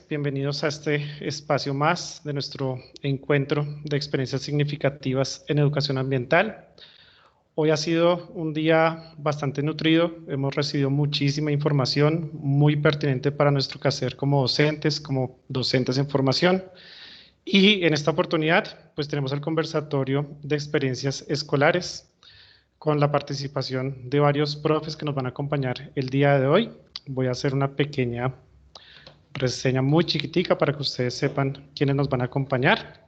Bienvenidos a este espacio más de nuestro encuentro de experiencias significativas en educación ambiental. Hoy ha sido un día bastante nutrido, hemos recibido muchísima información muy pertinente para nuestro quehacer como docentes en formación. Y en esta oportunidad, pues tenemos el conversatorio de experiencias escolares con la participación de varios profes que nos van a acompañar el día de hoy. Voy a hacer una pequeña reseña muy chiquitica para que ustedes sepan quiénes nos van a acompañar.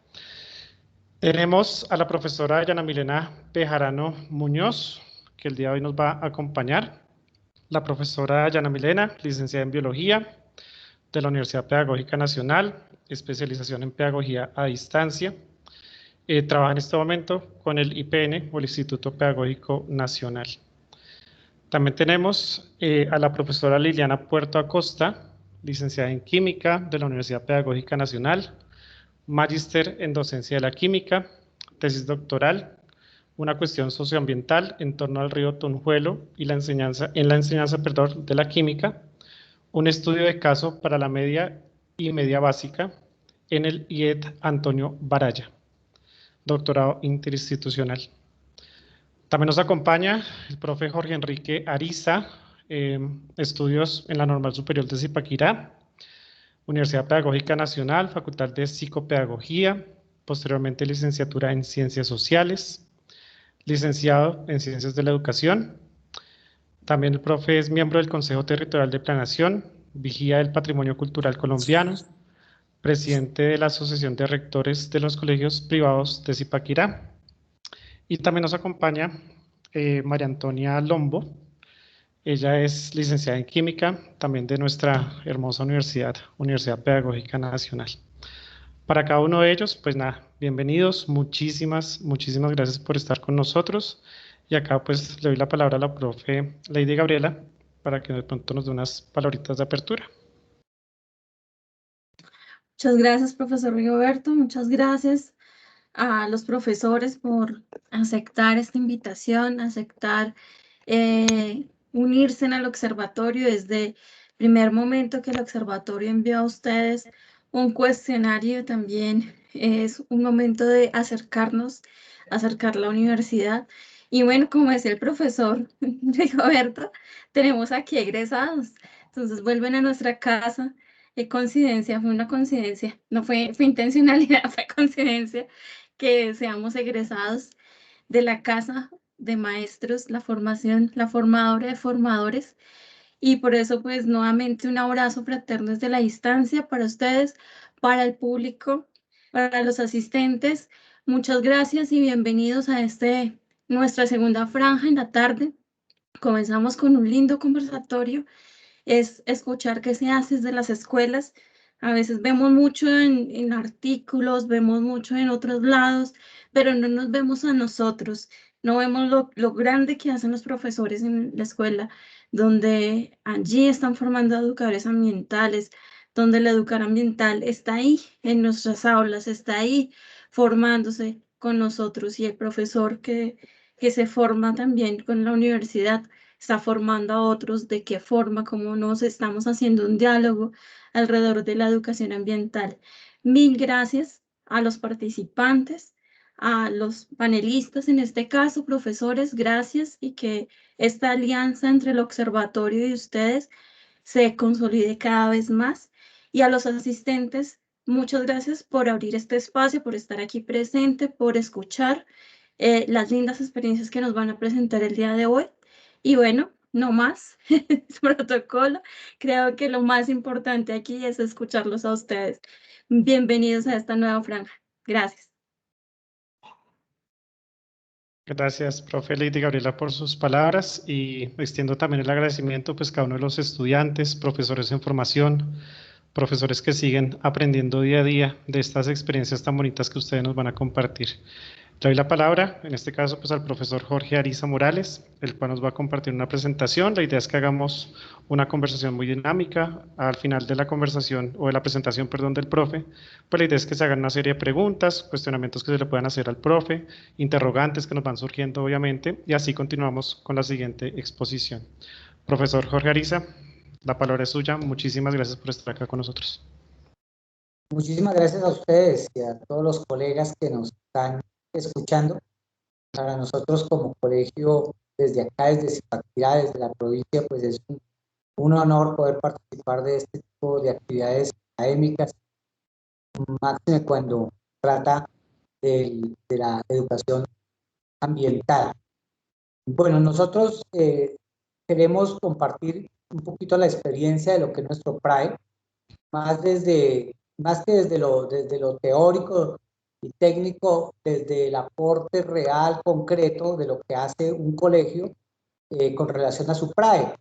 Tenemos a la profesora Yana Milena Bejarano Muñoz, que el día de hoy nos va a acompañar. La profesora Yana Milena, licenciada en Biología de la Universidad Pedagógica Nacional, especialización en Pedagogía a Distancia. Trabaja en este momento con el IPN, o el Instituto Pedagógico Nacional. También tenemos a la profesora Liliana Puerto Acosta, licenciada en Química de la Universidad Pedagógica Nacional, magíster en Docencia de la Química, tesis doctoral, una cuestión socioambiental en torno al río Tunjuelo y la enseñanza de la química, un estudio de caso para la media y media básica en el IED Antonio Baraya, doctorado interinstitucional. También nos acompaña el profe Jorge Enrique Ariza, estudios en la Normal Superior de Zipaquirá, Universidad Pedagógica Nacional, Facultad de Psicopedagogía, posteriormente licenciatura en Ciencias Sociales, licenciado en Ciencias de la Educación. También el profe es miembro del Consejo Territorial de Planeación, vigía del Patrimonio Cultural Colombiano, presidente de la Asociación de Rectores de los Colegios Privados de Zipaquirá. Y también nos acompaña María Antonia Lombo. Ella es licenciada en Química, también de nuestra hermosa Universidad Pedagógica Nacional. Para cada uno de ellos, pues nada, bienvenidos, muchísimas gracias por estar con nosotros. Y acá pues le doy la palabra a la profe Lady Gabriela para que de pronto nos dé unas palabritas de apertura. Muchas gracias, profesor Rigoberto. Muchas gracias a los profesores por aceptar esta invitación, aceptar unirse al observatorio. Desde el primer momento que el observatorio envió a ustedes un cuestionario, también es un momento de acercar la universidad. Y bueno, como decía el profesor Rigoberto, tenemos aquí egresados, entonces vuelven a nuestra casa. Fue una coincidencia, no fue intencionalidad, fue coincidencia que seamos egresados de la Casa de Maestros, la formadora de formadores. Y por eso, pues, nuevamente un abrazo fraterno desde la distancia para ustedes, para el público, para los asistentes. Muchas gracias y bienvenidos a nuestra segunda franja en la tarde. Comenzamos con un lindo conversatorio, es escuchar qué se hace desde las escuelas. A veces vemos mucho en artículos, vemos mucho en otros lados, pero no nos vemos a nosotros, no vemos lo grande que hacen los profesores en la escuela, donde allí están formando educadores ambientales, donde el educador ambiental está ahí en nuestras aulas, está ahí formándose con nosotros, y el profesor que se forma también con la universidad está formando a otros. De qué forma, cómo nos estamos haciendo un diálogo alrededor de la educación ambiental. Mil gracias a los participantes, a los panelistas, en este caso, profesores, gracias, y que esta alianza entre el observatorio y ustedes se consolide cada vez más. Y a los asistentes, muchas gracias por abrir este espacio, por estar aquí presente, por escuchar las lindas experiencias que nos van a presentar el día de hoy. Y bueno, no más protocolo. Creo que lo más importante aquí es escucharlos a ustedes. Bienvenidos a esta nueva franja. Gracias. Gracias, profe Lady Gabriela, por sus palabras, y extiendo también el agradecimiento pues cada uno de los estudiantes, profesores en formación, profesores que siguen aprendiendo día a día de estas experiencias tan bonitas que ustedes nos van a compartir. Le doy la palabra, en este caso, pues al profesor Jorge Ariza Morales, el cual nos va a compartir una presentación. La idea es que hagamos una conversación muy dinámica. Al final de la conversación, o de la presentación, perdón, del profe, pues la idea es que se hagan una serie de preguntas, cuestionamientos que se le puedan hacer al profe, interrogantes que nos van surgiendo, obviamente, y así continuamos con la siguiente exposición. Profesor Jorge Ariza, La palabra es suya. Muchísimas gracias por estar acá con nosotros. Muchísimas gracias a ustedes y a todos los colegas que nos están escuchando. Para nosotros como colegio, desde acá, desde Zipaquirá, desde la provincia, pues es un honor poder participar de este tipo de actividades académicas, máxime cuando trata de la educación ambiental. Bueno, nosotros queremos compartir un poquito la experiencia de lo que es nuestro PRAE, más que desde lo teórico y técnico, desde el aporte real, concreto de lo que hace un colegio con relación a su PRAE.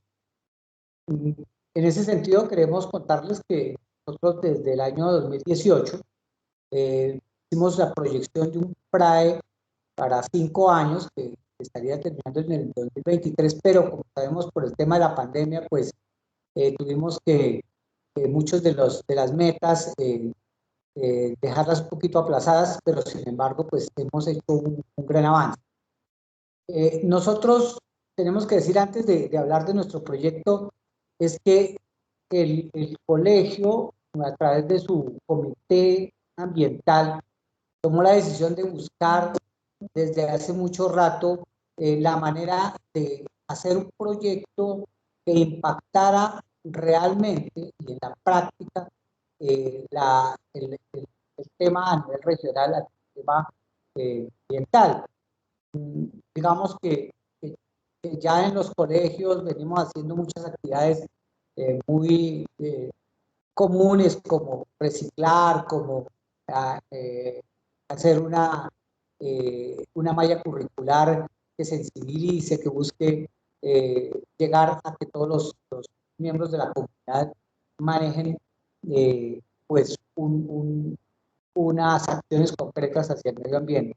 En ese sentido, queremos contarles que nosotros desde el año 2018 hicimos la proyección de un PRAE para 5 años que estaría terminando en el 2023, pero como sabemos por el tema de la pandemia, pues tuvimos que muchos de las metas dejarlas un poquito aplazadas, pero sin embargo, pues hemos hecho un gran avance. Nosotros tenemos que decir antes de hablar de nuestro proyecto, es que el colegio, a través de su comité ambiental, tomó la decisión de buscar desde hace mucho rato la manera de hacer un proyecto que impactara realmente y en la práctica el tema a nivel regional, el tema ambiental. Digamos que ya en los colegios venimos haciendo muchas actividades muy comunes como reciclar, como hacer una malla curricular que sensibilice, que busque llegar a que todos los miembros de la comunidad manejen pues unas acciones concretas hacia el medio ambiente.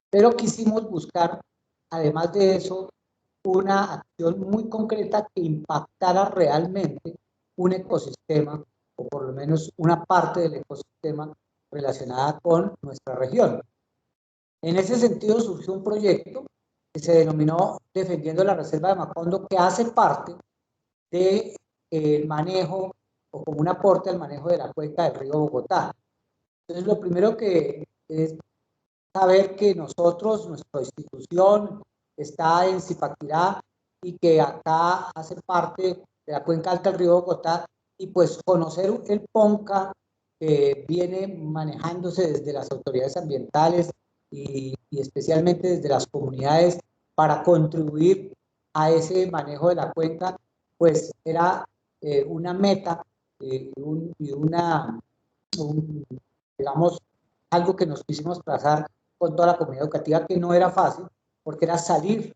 Pero quisimos buscar, además de eso, una acción muy concreta que impactara realmente un ecosistema, o por lo menos una parte del ecosistema relacionada con nuestra región. En ese sentido surgió un proyecto que se denominó Defendiendo la Reserva de Macondo, que hace parte del manejo o como un aporte al manejo de la cuenca del río Bogotá. Entonces, lo primero que es saber que nosotros, nuestra institución, está en Zipaquirá y que acá hace parte de la cuenca alta del río Bogotá, y pues conocer el PONCA que viene manejándose desde las autoridades ambientales y especialmente desde las comunidades para contribuir a ese manejo de la cuenca, pues era una meta digamos, algo que nos quisimos trazar con toda la comunidad educativa, que no era fácil, porque era salir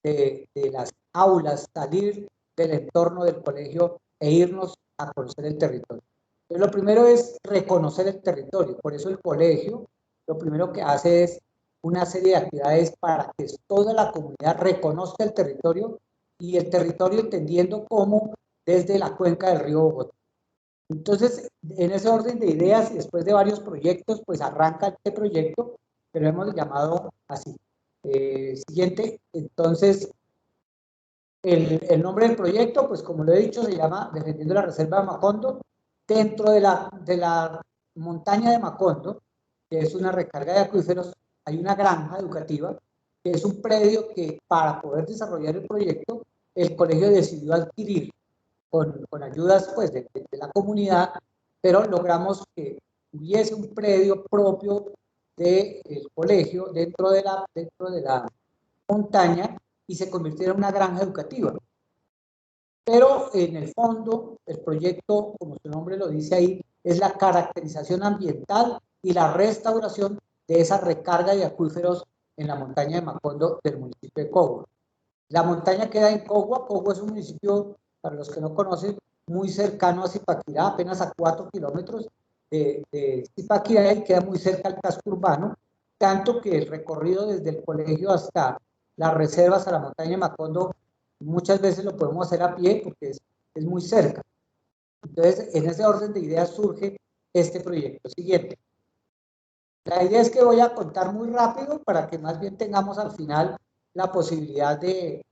de las aulas, salir del entorno del colegio e irnos a conocer el territorio. Entonces, lo primero es reconocer el territorio, por eso el colegio lo primero que hace es una serie de actividades para que toda la comunidad reconozca el territorio, y el territorio entendiendo cómo desde la cuenca del río Bogotá. Entonces, en ese orden de ideas, después de varios proyectos, pues arranca este proyecto, que lo hemos llamado así. Siguiente, entonces, el nombre del proyecto, pues como lo he dicho, se llama Defendiendo la Reserva de Macondo. Dentro de la montaña de Macondo, que es una recarga de acuíferos, hay una granja educativa, que es un predio que para poder desarrollar el proyecto, el colegio decidió adquirir con ayudas pues, de la comunidad, pero logramos que hubiese un predio propio del colegio dentro de la montaña y se convirtiera en una granja educativa. Pero en el fondo, el proyecto, como su nombre lo dice ahí, es la caracterización ambiental y la restauración de esa recarga de acuíferos en la montaña de Macondo del municipio de Cogua. La montaña queda en Cogua. Cogua es un municipio, para los que no conocen, muy cercano a Zipaquirá, apenas a 4 kilómetros de Zipaquirá, y queda muy cerca al casco urbano, tanto que el recorrido desde el colegio hasta las reservas a la montaña de Macondo muchas veces lo podemos hacer a pie porque es muy cerca. Entonces, en ese orden de ideas surge este proyecto. Siguiente. La idea es que voy a contar muy rápido para que más bien tengamos al final la posibilidad de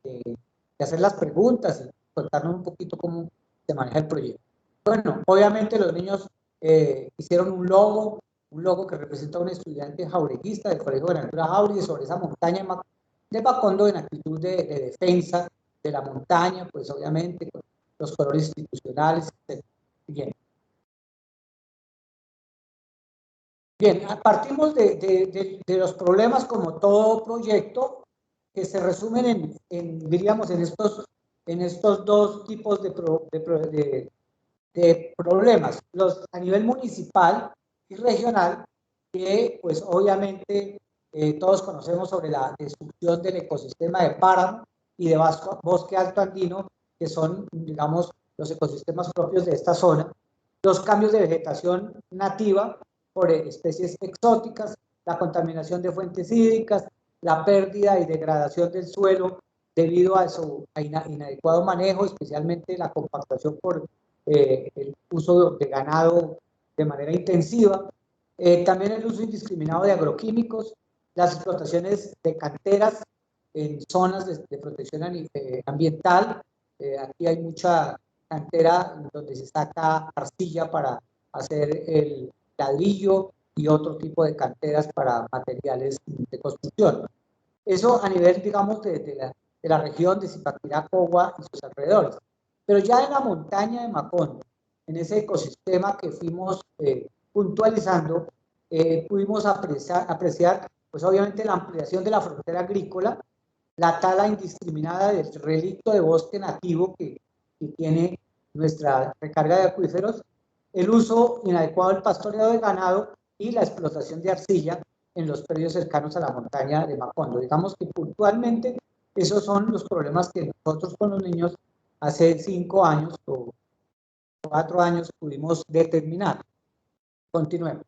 hacer las preguntas y contarnos un poquito cómo se maneja el proyecto. Bueno, obviamente los niños hicieron un logo que representa a un estudiante jaureguista del Colegio Buenaventura Jauregui sobre esa montaña de Macondo en actitud de defensa de la montaña, pues obviamente con los colores institucionales, etc. Bien, partimos de los problemas como todo proyecto que se resumen diríamos, en estos dos tipos de problemas, los a nivel municipal y regional, que pues obviamente todos conocemos sobre la destrucción del ecosistema de páramo y de bosque alto andino, que son, digamos, los ecosistemas propios de esta zona, los cambios de vegetación nativa por especies exóticas, la contaminación de fuentes hídricas, la pérdida y degradación del suelo debido a su inadecuado manejo, especialmente la compactación por el uso de ganado de manera intensiva, también el uso indiscriminado de agroquímicos, las explotaciones de canteras en zonas de protección ambiental. Aquí hay mucha cantera donde se saca arcilla para hacer el ladrillo y otro tipo de canteras para materiales de construcción. Eso a nivel, digamos, de la región de Zipaquirá, Cogua y sus alrededores. Pero ya en la montaña de Macondo, en ese ecosistema que fuimos puntualizando, pudimos apreciar, pues obviamente la ampliación de la frontera agrícola, la tala indiscriminada del relicto de bosque nativo que tiene nuestra recarga de acuíferos, el uso inadecuado del pastoreo de ganado y la explotación de arcilla en los predios cercanos a la montaña de Macondo. Digamos que puntualmente esos son los problemas que nosotros con los niños hace 5 años o 4 años pudimos determinar. Continuemos.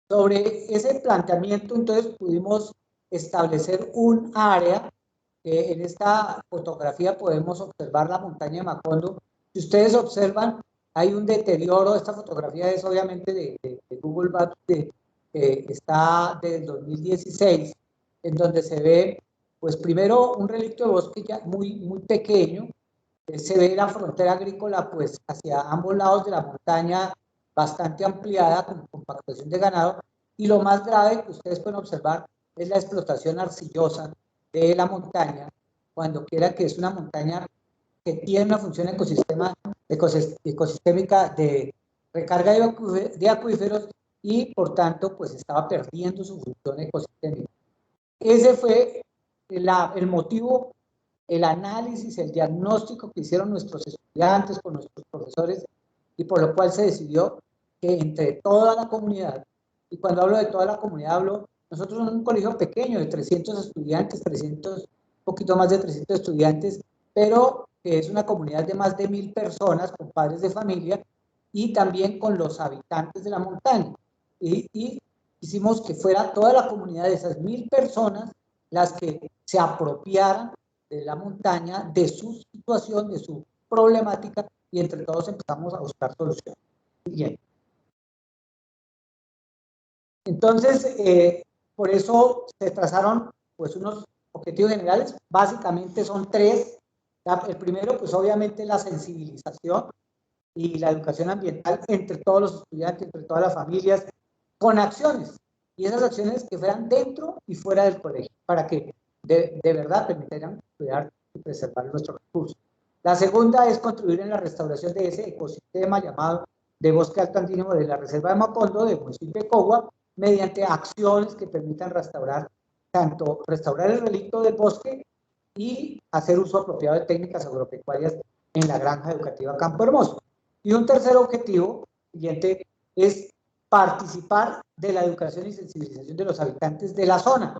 Sobre ese planteamiento, entonces, pudimos establecer un área. En esta fotografía podemos observar la montaña de Macondo. Si ustedes observan, hay un deterioro. Esta fotografía es obviamente de Google Maps, está del 2016, en donde se ve, pues primero, un relicto de bosque ya muy pequeño. Se ve la frontera agrícola, pues hacia ambos lados de la montaña, bastante ampliada, con compactación de ganado. Y lo más grave que ustedes pueden observar es la explotación arcillosa de la montaña, cuando quiera que es una montaña que tiene una función ecosistémica de recarga de acuíferos y por tanto pues estaba perdiendo su función ecosistémica. Ese fue el motivo, el análisis, el diagnóstico que hicieron nuestros estudiantes con nuestros profesores y por lo cual se decidió que entre toda la comunidad, y cuando hablo de toda la comunidad hablo, nosotros somos un colegio pequeño de 300 estudiantes, un poquito más de 300 estudiantes, pero que es una comunidad de más de 1000 personas con padres de familia y también con los habitantes de la montaña. Y hicimos que fuera toda la comunidad de esas 1000 personas las que se apropiaran de la montaña, de su situación, de su problemática, y entre todos empezamos a buscar soluciones. Bien. Entonces, por eso se trazaron pues unos objetivos generales, básicamente son 3. El primero, pues obviamente la sensibilización y la educación ambiental entre todos los estudiantes, entre todas las familias, con acciones, y esas acciones que fueran dentro y fuera del colegio, para que de verdad permitieran cuidar y preservar nuestros recursos. La segunda es contribuir en la restauración de ese ecosistema llamado de bosque alto andino de la reserva de Macondo, del municipio de Cogua, mediante acciones que permitan tanto restaurar el relicto del bosque y hacer uso apropiado de técnicas agropecuarias en la granja educativa Campo Hermoso. Y un tercer objetivo, siguiente, es participar de la educación y sensibilización de los habitantes de la zona,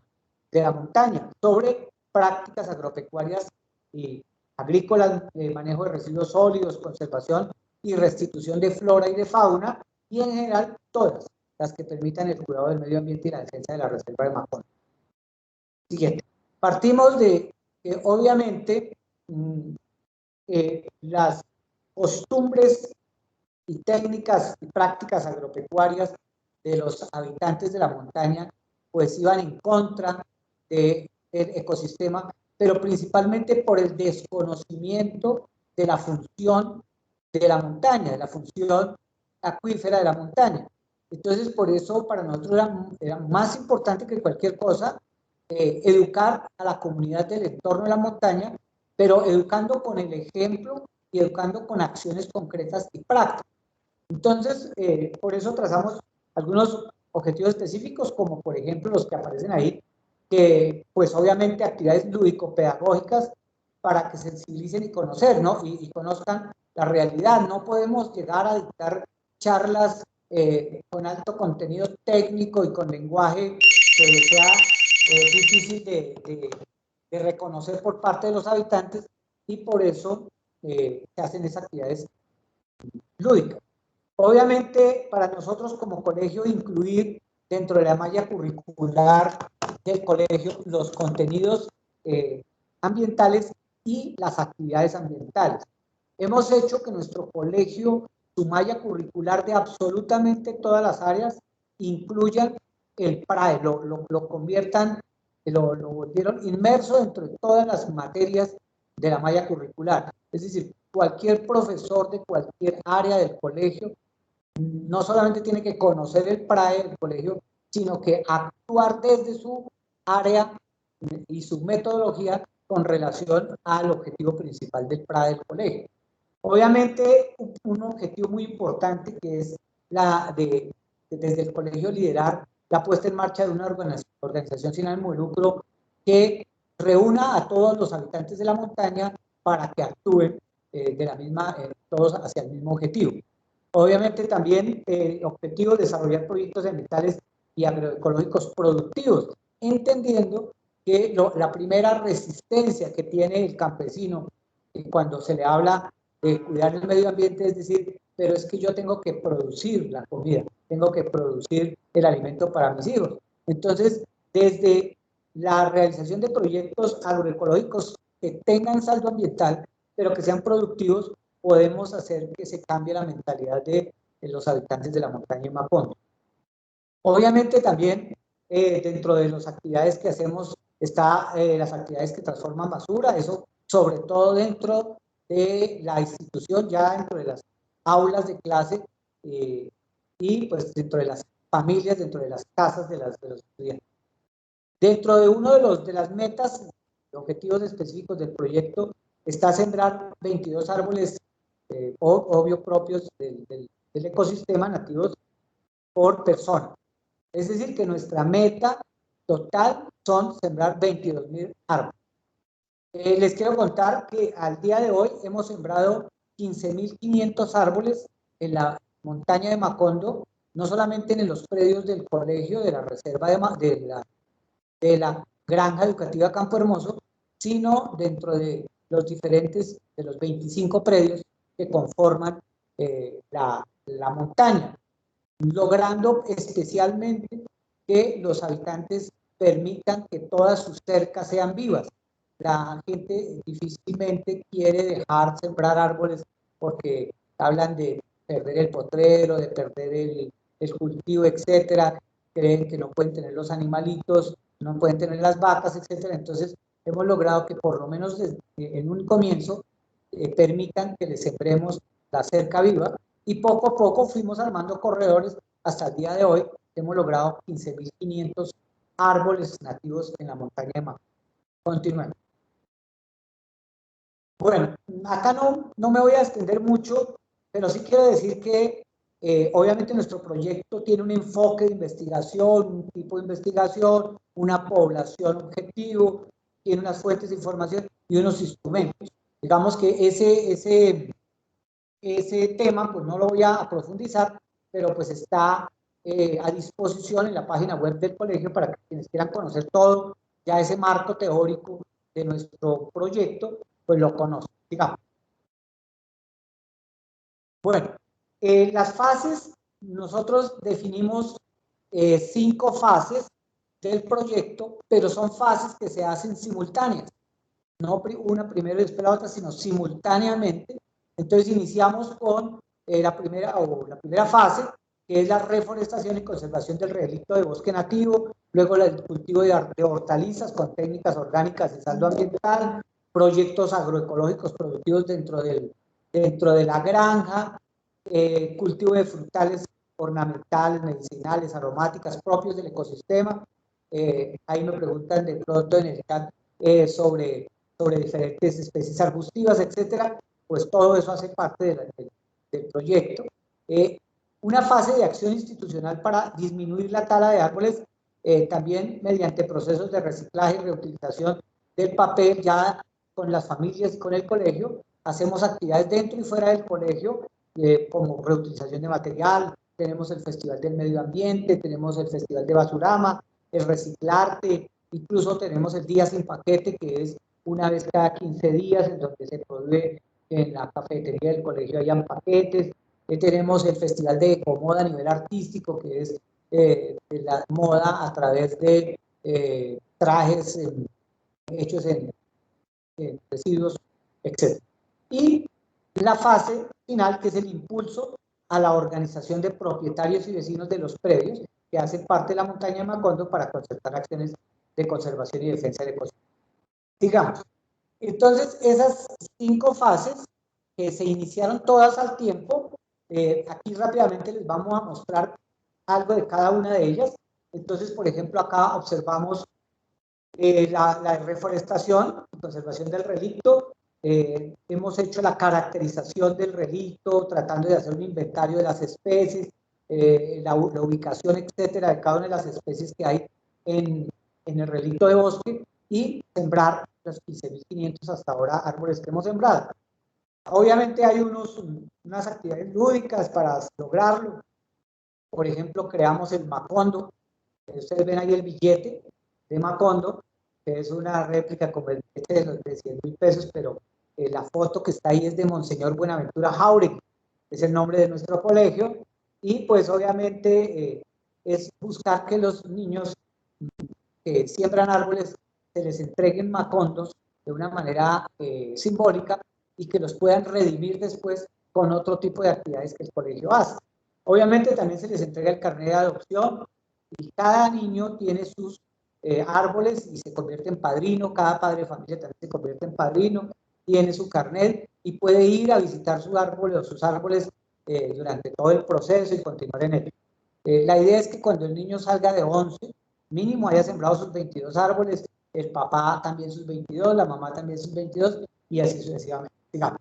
de la montaña, sobre prácticas agropecuarias y agrícolas, manejo de residuos sólidos, conservación y restitución de flora y de fauna, y en general todas las que permitan el cuidado del medio ambiente y la defensa de la reserva de Macondo. Siguiente. Partimos de que obviamente las costumbres y técnicas y prácticas agropecuarias de los habitantes de la montaña pues iban en contra del ecosistema, pero principalmente por el desconocimiento de la función de la montaña, de la función acuífera de la montaña. Entonces, por eso para nosotros era más importante que cualquier cosa educar a la comunidad del entorno de la montaña, pero educando con el ejemplo y educando con acciones concretas y prácticas. Entonces, por eso trazamos algunos objetivos específicos, como por ejemplo los que aparecen ahí, que pues obviamente actividades lúdico-pedagógicas para que sensibilicen y conocer, ¿no? Y conozcan la realidad. No podemos llegar a dictar charlas con alto contenido técnico y con lenguaje que sea difícil de reconocer por parte de los habitantes, y por eso se hacen esas actividades lúdicas. Obviamente, para nosotros como colegio, incluir dentro de la malla curricular del colegio los contenidos ambientales y las actividades ambientales. Hemos hecho que nuestro colegio, su malla curricular de absolutamente todas las áreas, incluyan el PRAE, lo conviertan, lo volvieron inmerso dentro de todas las materias de la malla curricular. Es decir, cualquier profesor de cualquier área del colegio no solamente tiene que conocer el PRAE del colegio, sino que actuar desde su área y su metodología con relación al objetivo principal del PRAE del colegio. Obviamente, un objetivo muy importante que es desde el colegio liderar la puesta en marcha de una organización sin ánimo de lucro que reúna a todos los habitantes de la montaña para que actúen de la misma, todos hacia el mismo objetivo. Obviamente también objetivo de desarrollar proyectos ambientales y agroecológicos productivos, entendiendo que la primera resistencia que tiene el campesino cuando se le habla de cuidar el medio ambiente es decir, pero es que yo tengo que producir la comida, tengo que producir el alimento para mis hijos. Entonces, desde la realización de proyectos agroecológicos que tengan saldo ambiental, pero que sean productivos, podemos hacer que se cambie la mentalidad de los habitantes de la montaña de Macondo. Obviamente también dentro de las actividades que hacemos está las actividades que transforman basura, eso sobre todo dentro de la institución, ya dentro de las aulas de clase y pues dentro de las familias, dentro de las casas de los estudiantes. Dentro de uno de las metas, objetivos específicos del proyecto, está sembrar 22 árboles obvio propios del ecosistema nativos por persona. Es decir, que nuestra meta total son sembrar 22.000 árboles. Les quiero contar que al día de hoy hemos sembrado 15.500 árboles en la montaña de Macondo, no solamente en los predios del colegio, de la reserva de la granja educativa Campo Hermoso, sino dentro de los diferentes, de los 25 predios que conforman la montaña, logrando especialmente que los habitantes permitan que todas sus cercas sean vivas. La gente difícilmente quiere dejar sembrar árboles porque hablan de perder el potrero, de perder el cultivo, etcétera. Creen que no pueden tener los animalitos, no pueden tener las vacas, etcétera. Entonces, hemos logrado que por lo menos en un comienzo permitan que les sembremos la cerca viva, y poco a poco fuimos armando corredores hasta el día de hoy. Hemos logrado 15.500 árboles nativos en la montaña de Macondo. Continuemos. Bueno, acá no me voy a extender mucho, pero sí quiero decir que obviamente nuestro proyecto tiene un enfoque de investigación, un tipo de investigación, una población objetivo, tiene unas fuentes de información y unos instrumentos. Digamos que ese tema pues no lo voy a profundizar, pero pues está a disposición en la página web del colegio para que quienes quieran conocer todo, ya ese marco teórico de nuestro proyecto, pues lo conocen, digamos. Bueno, las fases, nosotros definimos 5 fases del proyecto, pero son fases que se hacen simultáneas, no una primero y después la otra, sino simultáneamente. Entonces iniciamos con la primera fase, que es la reforestación y conservación del relicto de bosque nativo, luego el cultivo de hortalizas con técnicas orgánicas de saldo ambiental, proyectos agroecológicos productivos dentro del dentro de la granja, cultivo de frutales ornamentales, medicinales, aromáticas propios del ecosistema. Ahí me preguntan de pronto en el chat sobre diferentes especies arbustivas, etcétera. Pues todo eso hace parte del proyecto. Una fase de acción institucional para disminuir la tala de árboles, también mediante procesos de reciclaje y reutilización del papel, ya con las familias y con el colegio. Hacemos actividades dentro y fuera del colegio, como reutilización de material. Tenemos el Festival del Medio Ambiente, tenemos el Festival de Basurama, el Reciclarte, incluso tenemos el Día Sin Paquete, que es una vez cada 15 días, en donde se produce en la cafetería del colegio, hayan paquetes. Tenemos el Festival de Ecomoda a nivel artístico, que es la moda a través de trajes hechos en residuos, etc. Y la fase final, que es el impulso a la organización de propietarios y vecinos de los predios que hacen parte de la montaña de Macondo para concertar acciones de conservación y defensa del ecosistema. Digamos, entonces esas 5 fases que se iniciaron todas al tiempo, aquí rápidamente les vamos a mostrar algo de cada una de ellas. Entonces, por ejemplo, acá observamos la reforestación, conservación del relicto. Hemos hecho la caracterización del relicto, tratando de hacer un inventario de las especies, la ubicación, etcétera, de cada una de las especies que hay en el relicto de bosque, y sembrar los 15.500 hasta ahora árboles que hemos sembrado. Obviamente hay unas actividades lúdicas para lograrlo. Por ejemplo, creamos el Macondo. Ustedes ven ahí el billete de Macondo, que es una réplica como el billete de 100.000 pesos, pero la foto que está ahí es de Monseñor Buenaventura Jauregui, es el nombre de nuestro colegio. Y pues obviamente es buscar que los niños que siembran árboles se les entreguen macondos de una manera simbólica, y que los puedan redimir después con otro tipo de actividades que el colegio hace. Obviamente también se les entrega el carnet de adopción, y cada niño tiene sus árboles y se convierte en padrino. Cada padre de familia también se convierte en padrino, tiene su carnet y puede ir a visitar su árbol o sus árboles durante todo el proceso y continuar en ello. La idea es que cuando el niño salga de 11, mínimo haya sembrado sus 22 árboles, el papá también sus 22, la mamá también sus 22, y así sucesivamente. Digamos.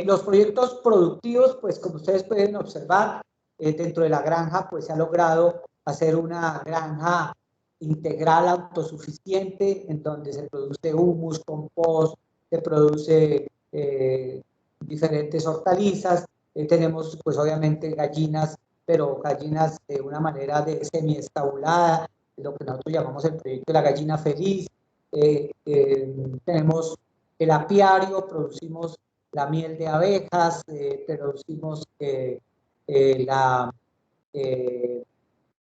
Los proyectos productivos, pues como ustedes pueden observar, dentro de la granja, pues se ha logrado hacer una granja integral autosuficiente, en donde se produce humus, compost, se produce diferentes hortalizas. Tenemos pues obviamente gallinas, pero gallinas de una manera de semiestabulada, lo que nosotros llamamos el proyecto de la gallina feliz. Tenemos el apiario, producimos la miel de abejas, producimos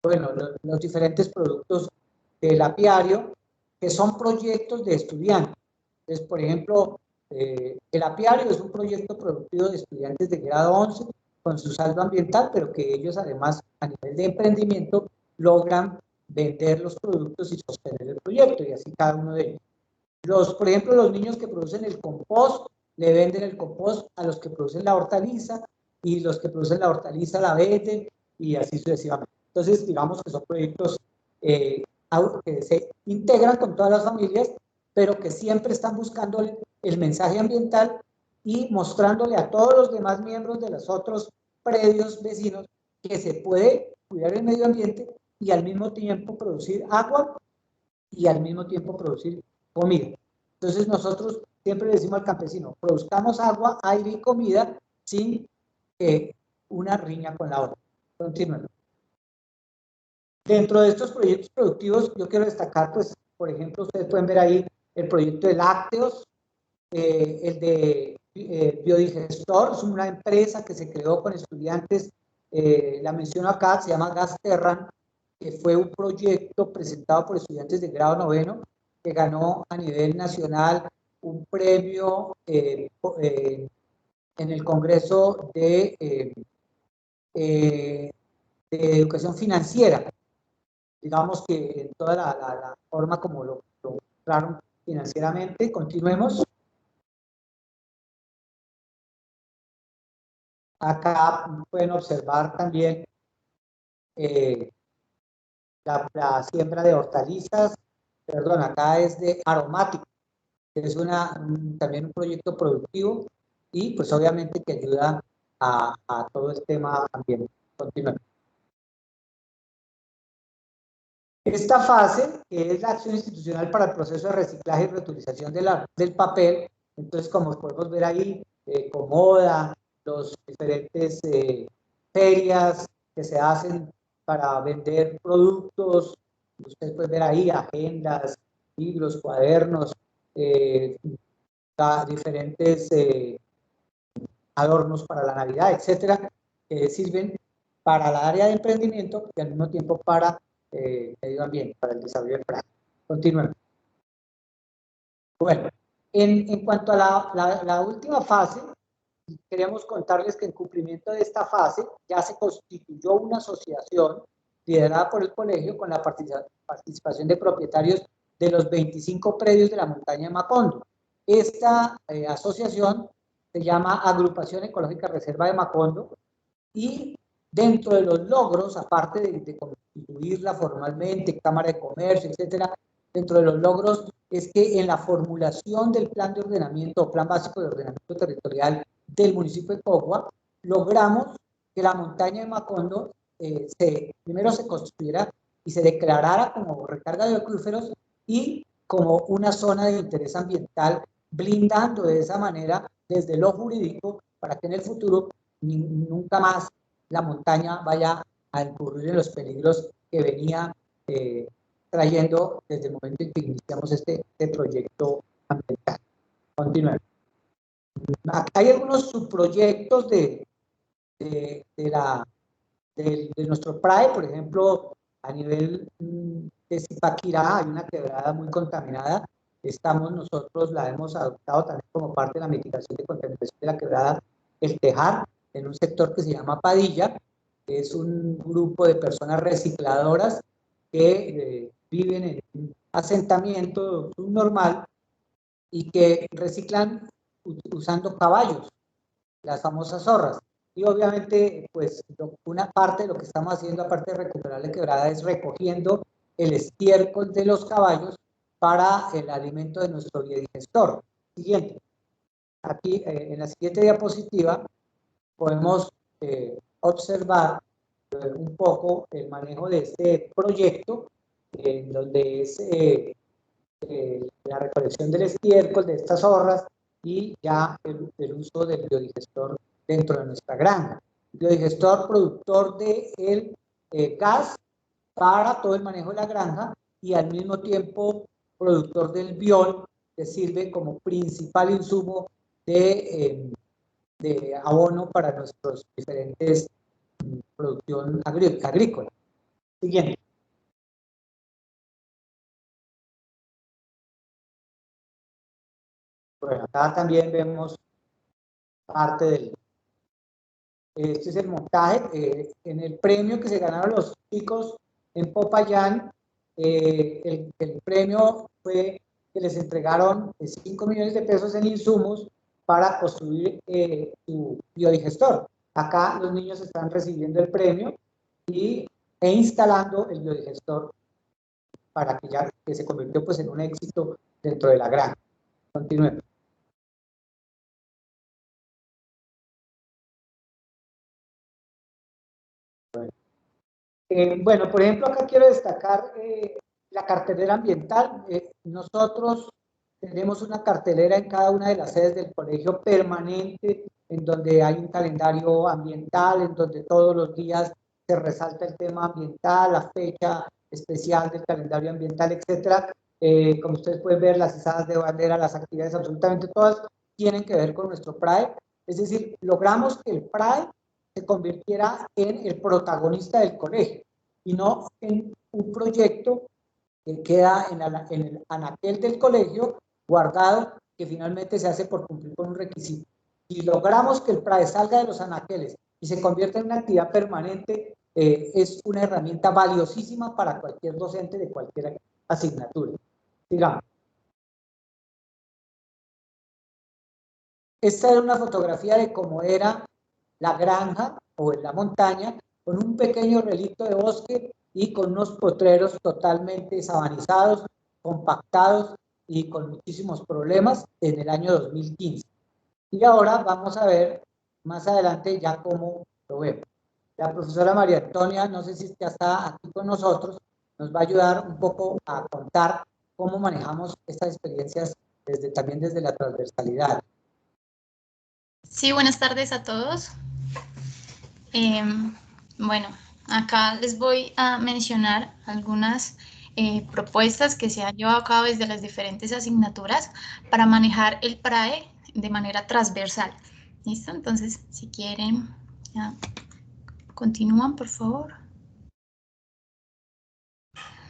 bueno, los diferentes productos del apiario, que son proyectos de estudiantes. Entonces, por ejemplo, el apiario es un proyecto productivo de estudiantes de grado 11 con su saldo ambiental, pero que ellos además a nivel de emprendimiento logran vender los productos y sostener el proyecto, y así cada uno de ellos. Por ejemplo, los niños que producen el compost le venden el compost a los que producen la hortaliza, y los que producen la hortaliza la venden, y así sucesivamente. Entonces, digamos que son proyectos que se integran con todas las familias, pero que siempre están buscando el mensaje ambiental y mostrándole a todos los demás miembros de los otros predios vecinos que se puede cuidar el medio ambiente y al mismo tiempo producir agua y al mismo tiempo producir comida. Entonces nosotros siempre le decimos al campesino: produzcamos agua, aire y comida sin una riña con la otra. Continuemos. Dentro de estos proyectos productivos yo quiero destacar, pues, por ejemplo, ustedes pueden ver ahí el proyecto de lácteos, el de Biodigestor, es una empresa que se creó con estudiantes, la menciono acá, se llama Gasterran, que fue un proyecto presentado por estudiantes de grado 9, que ganó a nivel nacional un premio en el Congreso de Educación Financiera. Digamos que en toda la forma como lo lograron financieramente. Continuemos. Acá pueden observar también la siembra de hortalizas, perdón, acá es de aromáticos, que es también un proyecto productivo y pues obviamente que ayuda a todo el tema ambiental. Continuemos. Esta fase, que es la acción institucional para el proceso de reciclaje y reutilización del papel, entonces como podemos ver ahí, Comoda, los diferentes ferias que se hacen para vender productos, ustedes pueden ver ahí agendas, libros, cuadernos, diferentes adornos para la Navidad, etcétera, que sirven para la área de emprendimiento y al mismo tiempo para medio ambiente, para el desarrollo del plan. Continuemos. Bueno, en cuanto a la última fase, queríamos contarles que en cumplimiento de esta fase ya se constituyó una asociación liderada por el colegio con la participación de propietarios de los 25 predios de la montaña de Macondo. Esta asociación se llama Agrupación Ecológica Reserva de Macondo y dentro de los logros, aparte de constituirla formalmente, Cámara de Comercio, etcétera, dentro de los logros es que en la formulación del plan de ordenamiento o plan básico de ordenamiento territorial del municipio de Cogua, logramos que la montaña de Macondo primero se construyera y se declarara como recarga de acuíferos y como una zona de interés ambiental, blindando de esa manera desde lo jurídico para que en el futuro nunca más la montaña vaya a incurrir en los peligros que venía trayendo desde el momento en que iniciamos este proyecto ambiental. Continuemos. Hay algunos subproyectos de nuestro PRAE, por ejemplo, a nivel de Zipaquirá hay una quebrada muy contaminada. Nosotros la hemos adoptado también como parte de la mitigación de contaminación de la quebrada El Tejar, en un sector que se llama Padilla, que es un grupo de personas recicladoras que viven en un asentamiento subnormal y que reciclan usando caballos, las famosas zorras. Y obviamente, pues una parte de lo que estamos haciendo, aparte de recuperar la quebrada, es recogiendo el estiércol de los caballos para el alimento de nuestro biodigestor. Siguiente. Aquí, en la siguiente diapositiva, podemos observar un poco el manejo de este proyecto, en donde es la recolección del estiércol de estas zorras y ya el uso del biodigestor dentro de nuestra granja. El biodigestor productor del gas para todo el manejo de la granja y al mismo tiempo productor del biol, que sirve como principal insumo de abono para nuestros diferentes producción agrícola. Siguiente. Bueno, acá también vemos parte del... Este es el montaje. En el premio que se ganaron los chicos en Popayán, el premio fue que les entregaron 5 millones de pesos en insumos para construir su biodigestor. Acá los niños están recibiendo el premio e instalando el biodigestor para que se convirtió pues en un éxito dentro de la granja. Continuemos. Bueno, por ejemplo, acá quiero destacar la cartelera ambiental. Nosotros tenemos una cartelera en cada una de las sedes del colegio permanente, en donde hay un calendario ambiental, en donde todos los días se resalta el tema ambiental, la fecha especial del calendario ambiental, etcétera. Como ustedes pueden ver, las izadas de bandera, las actividades, absolutamente todas tienen que ver con nuestro PRAE. Es decir, logramos que el PRAE se convirtiera en el protagonista del colegio y no en un proyecto que queda en el anaquel del colegio guardado, que finalmente se hace por cumplir con un requisito. Si logramos que el PRAE salga de los anaqueles y se convierta en una actividad permanente, es una herramienta valiosísima para cualquier docente de cualquier asignatura. Digamos. Esta es una fotografía de cómo era la granja o en la montaña, con un pequeño relicto de bosque y con unos potreros totalmente sabanizados, compactados y con muchísimos problemas en el año 2015. Y ahora vamos a ver más adelante ya cómo lo vemos. La profesora María Antonia, no sé si ya está aquí con nosotros, nos va a ayudar un poco a contar cómo manejamos estas experiencias también desde la transversalidad. Sí, buenas tardes a todos. Bueno, acá les voy a mencionar algunas propuestas que se han llevado a cabo desde las diferentes asignaturas para manejar el PRAE de manera transversal. ¿Listo? Entonces, si quieren, ya, continúan, por favor.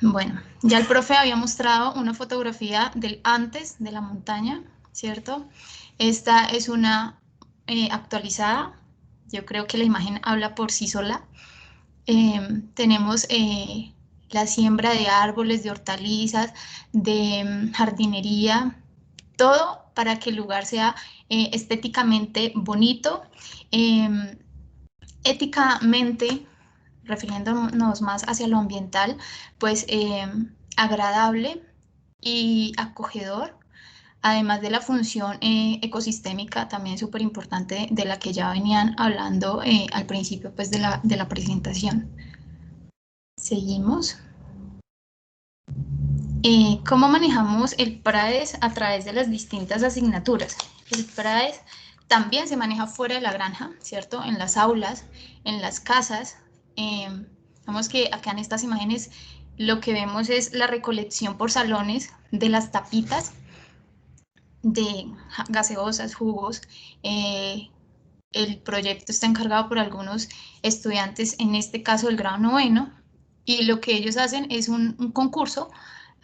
Bueno, ya el profe había mostrado una fotografía del antes de la montaña, ¿cierto? Esta es una actualizada. Yo creo que la imagen habla por sí sola. Tenemos la siembra de árboles, de hortalizas, de jardinería, todo para que el lugar sea estéticamente bonito, éticamente, refiriéndonos más hacia lo ambiental, pues agradable y acogedor, además de la función ecosistémica también súper importante de la que ya venían hablando al principio pues, de la presentación. Seguimos. ¿Cómo manejamos el PRAES a través de las distintas asignaturas? El PRAES también se maneja fuera de la granja, ¿cierto? En las aulas, en las casas. Vemos que acá en estas imágenes lo que vemos es la recolección por salones de las tapitas de gaseosas, jugos. El proyecto está encargado por algunos estudiantes, en este caso del grado 9º, y lo que ellos hacen es un concurso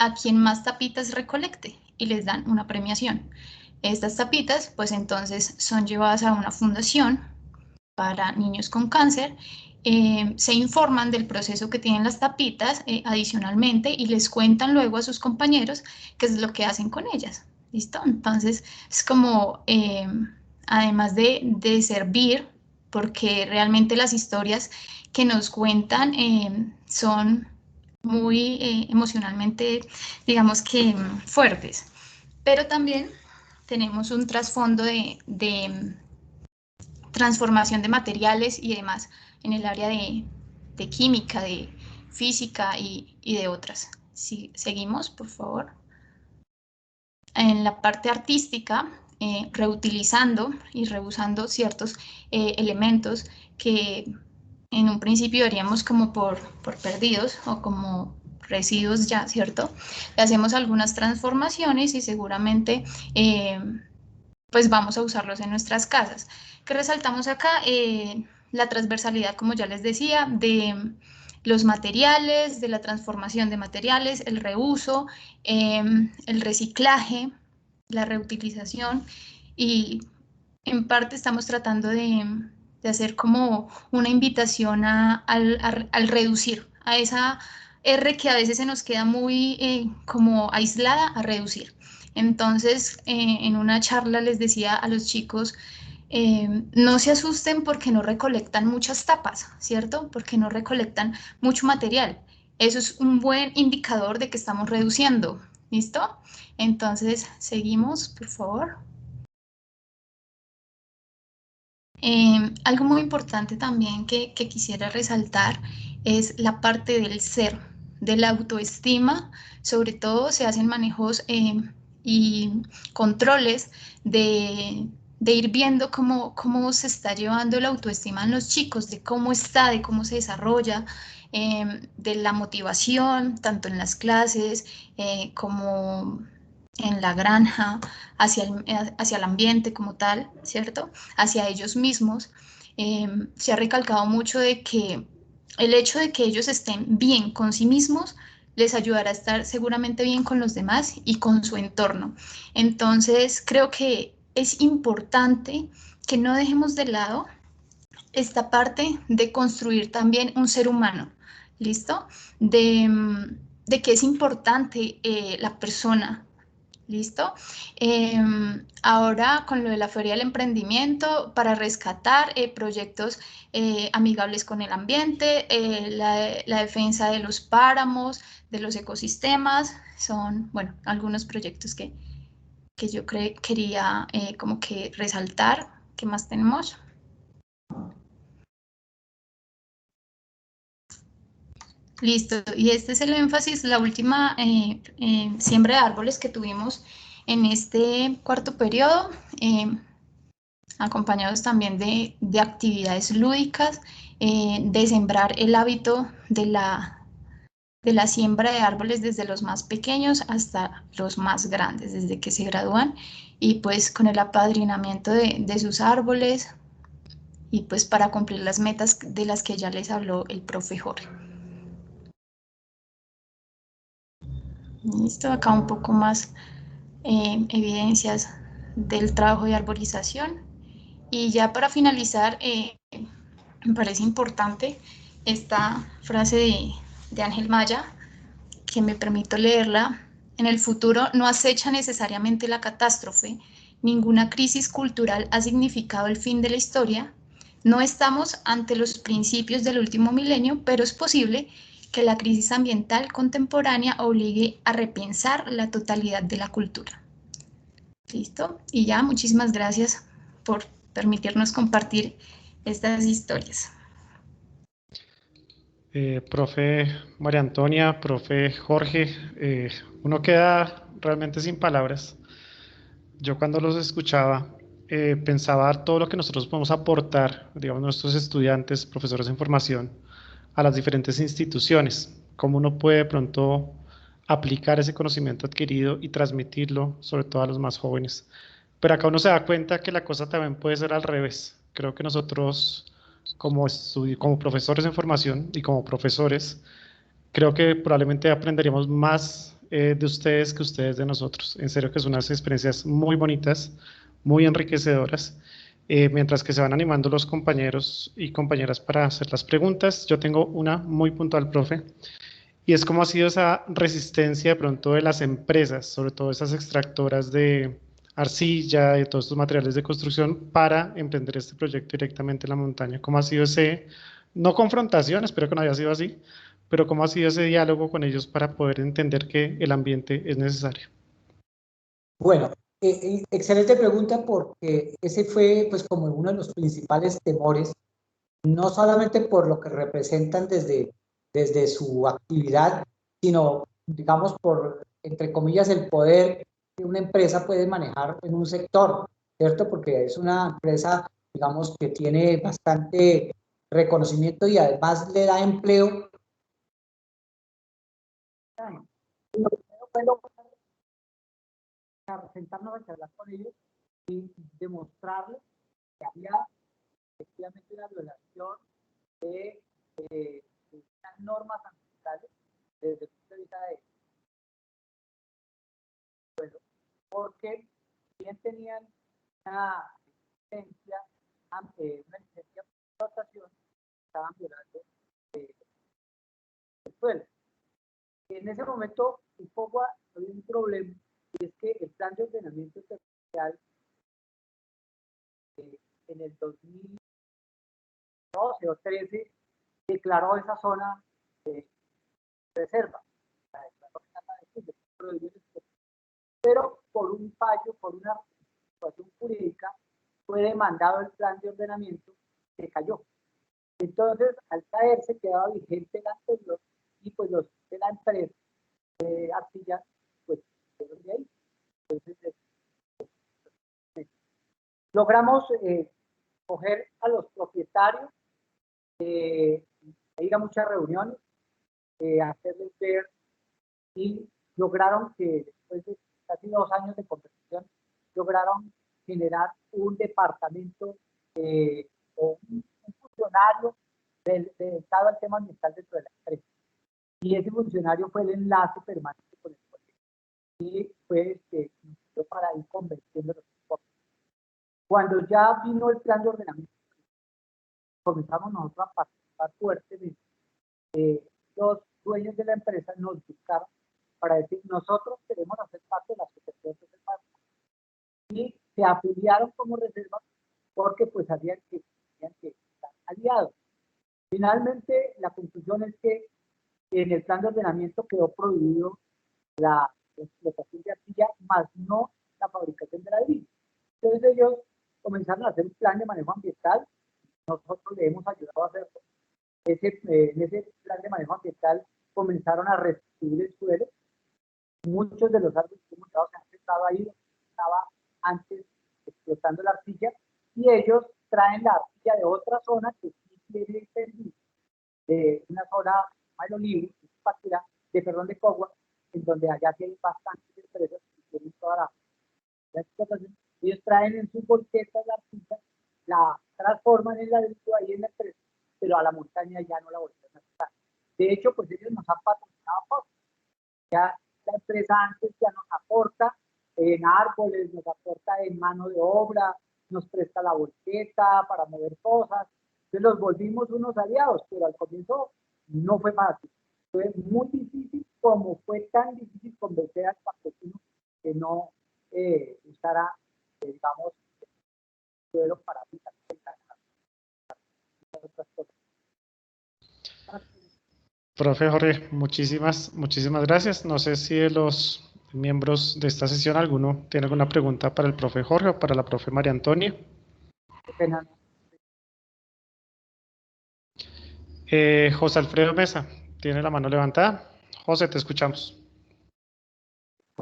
a quien más tapitas recolecte y les dan una premiación. Estas tapitas, pues entonces son llevadas a una fundación para niños con cáncer, se informan del proceso que tienen las tapitas adicionalmente y les cuentan luego a sus compañeros qué es lo que hacen con ellas. ¿Listo? Entonces es como, además de servir, porque realmente las historias que nos cuentan son muy emocionalmente, digamos que fuertes, pero también tenemos un trasfondo de transformación de materiales y demás en el área de química, de física y de otras. Si seguimos, por favor. En la parte artística, reutilizando y reusando ciertos elementos que en un principio veríamos como por perdidos o como residuos ya, ¿cierto? Le hacemos algunas transformaciones y seguramente pues vamos a usarlos en nuestras casas. ¿Qué resaltamos acá? La transversalidad, como ya les decía, de los materiales, de la transformación de materiales, el reuso, el reciclaje, la reutilización y en parte estamos tratando de hacer como una invitación al reducir, a esa R que a veces se nos queda muy como aislada, a reducir. Entonces, en una charla les decía a los chicos, no se asusten porque no recolectan muchas tapas, ¿cierto? Porque no recolectan mucho material. Eso es un buen indicador de que estamos reduciendo, ¿listo? Entonces, seguimos, por favor. Algo muy importante también que quisiera resaltar es la parte del ser, de la autoestima. Sobre todo se hacen manejos y controles de ir viendo cómo se está llevando la autoestima en los chicos, de cómo está, de cómo se desarrolla, de la motivación, tanto en las clases como en la granja, hacia el ambiente como tal, ¿cierto? Hacia ellos mismos. Se ha recalcado mucho de que el hecho de que ellos estén bien con sí mismos les ayudará a estar seguramente bien con los demás y con su entorno. Entonces, creo que es importante que no dejemos de lado esta parte de construir también un ser humano, ¿listo? De que es importante la persona, ¿Listo? Ahora con lo de la Feria del Emprendimiento, para rescatar proyectos amigables con el ambiente, la defensa de los páramos, de los ecosistemas, son, bueno, algunos proyectos que yo quería como que resaltar. ¿Qué más tenemos? Listo, y este es el énfasis, la última siembra de árboles que tuvimos en este cuarto periodo, acompañados también de actividades lúdicas, de sembrar el hábito de la siembra de árboles desde los más pequeños hasta los más grandes, desde que se gradúan, y pues con el apadrinamiento de sus árboles, y pues para cumplir las metas de las que ya les habló el profe Jorge. Listo, acá un poco más evidencias del trabajo de arborización. Y ya para finalizar, me parece importante esta frase de Ángel Maya, que me permito leerla. En el futuro no acecha necesariamente la catástrofe, ninguna crisis cultural ha significado el fin de la historia, no estamos ante los principios del último milenio, pero es posible que la crisis ambiental contemporánea obligue a repensar la totalidad de la cultura. ¿Listo? Y ya, muchísimas gracias por permitirnos compartir estas historias. Profe María Antonia, profe Jorge, uno queda realmente sin palabras. Yo cuando los escuchaba pensaba todo lo que nosotros podemos aportar, digamos, nuestros estudiantes, profesores en formación, a las diferentes instituciones, cómo uno puede de pronto aplicar ese conocimiento adquirido y transmitirlo, sobre todo a los más jóvenes. Pero acá uno se da cuenta que la cosa también puede ser al revés. Creo que nosotros, como profesores en formación y como profesores, creo que probablemente aprenderíamos más de ustedes que ustedes de nosotros. En serio que son unas experiencias muy bonitas, muy enriquecedoras. Mientras que se van animando los compañeros y compañeras para hacer las preguntas, yo tengo una muy puntual, profe, y es cómo ha sido esa resistencia de pronto de las empresas, sobre todo esas extractoras de arcilla, de todos estos materiales de construcción, para emprender este proyecto directamente en la montaña. ¿Cómo ha sido ese, no confrontación, espero que no haya sido así, pero cómo ha sido ese diálogo con ellos para poder entender que el ambiente es necesario? Bueno, excelente pregunta porque ese fue pues como uno de los principales temores, no solamente por lo que representan desde su actividad, sino digamos por, entre comillas, el poder que una empresa puede manejar en un sector, ¿cierto? Porque es una empresa, digamos, que tiene bastante reconocimiento y además le da empleo. Lo primero fue sentarnos a charlar con ellos y demostrarles que había efectivamente una violación de unas normas ambientales desde el punto de vista de suelo, porque bien tenían una licencia, de explotación, estaban violando el suelo. En ese momento, un poco había un problema, y es que el plan de ordenamiento territorial en el 2012 o 13 declaró esa zona de reserva. Pero por un fallo, por una situación jurídica, fue demandado el plan de ordenamiento, se cayó. Entonces, al caerse, quedaba vigente el anterior y pues los de la empresa de arcilla, pues, de ahí. Entonces, logramos coger a los propietarios, ir a muchas reuniones, hacerles ver y lograron que después de casi 2 años de conversación, lograron generar un departamento o un funcionario dedicado al tema ambiental dentro de la empresa. Y ese funcionario fue el enlace permanente con el proyecto y fue para ir convenciendo a los equipos. Cuando ya vino el plan de ordenamiento, comenzamos nosotros a participar fuertemente. Los dueños de la empresa nos buscaron para decir, nosotros queremos hacer parte de la asociación se afiliaron como reserva porque pues sabían que estar aliados. Finalmente, la conclusión es que en el plan de ordenamiento quedó prohibido la explotación de arcilla, más no la fabricación de ladrillo. Entonces ellos comenzaron a hacer un plan de manejo ambiental. Nosotros le hemos ayudado a hacerlo. En ese plan de manejo ambiental comenzaron a restituir el suelo. Muchos de los árboles que hemos dado se han sentado ahí, estaba antes explotando la arcilla, y ellos traen la arcilla de otra zona que sí tiene permiso, de una zona Mailo Libre, de Cogua, en donde allá sí hay bastantes empresas que tienen toda la explotación. Ellos traen en sus bolquetas la arcilla, la transforman en ladrillo ahí en la empresa, pero a la montaña ya no la volvieron a sacar. De hecho, pues ellos nos han patrocinado cosas. Ya la empresa antes ya nos aporta en árboles, nos aporta en mano de obra, nos presta la bolqueta para mover cosas. Entonces los volvimos unos aliados, pero al comienzo no fue fácil. Fue muy difícil, como fue tan difícil convencer al campesino que no usara, digamos, suelo para aplicar otras cosas. Profe Jorge, muchísimas gracias. No sé si de los miembros de esta sesión alguno tiene alguna pregunta para el profe Jorge o para la profe María Antonia. José Alfredo Mesa, tiene la mano levantada. José, te escuchamos.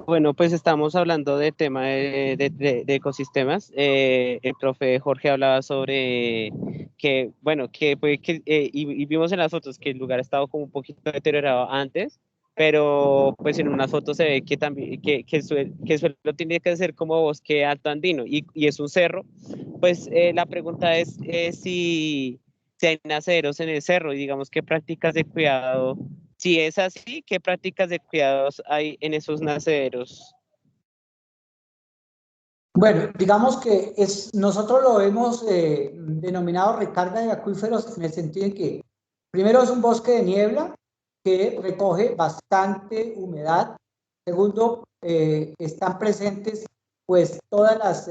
Bueno, pues estamos hablando de tema de ecosistemas. El profe Jorge hablaba sobre que, bueno, y vimos en las fotos que el lugar estaba como un poquito deteriorado antes, pero pues en unas fotos se ve que también que el suelo tiene que ser como bosque alto andino y es un cerro. Pues la pregunta es si hay naceros en el cerro y digamos qué prácticas de cuidado. Si es así, ¿qué prácticas de cuidados hay en esos naceros? Bueno, digamos que nosotros lo hemos denominado recarga de acuíferos en el sentido en que primero es un bosque de niebla que recoge bastante humedad. Segundo, están presentes pues todas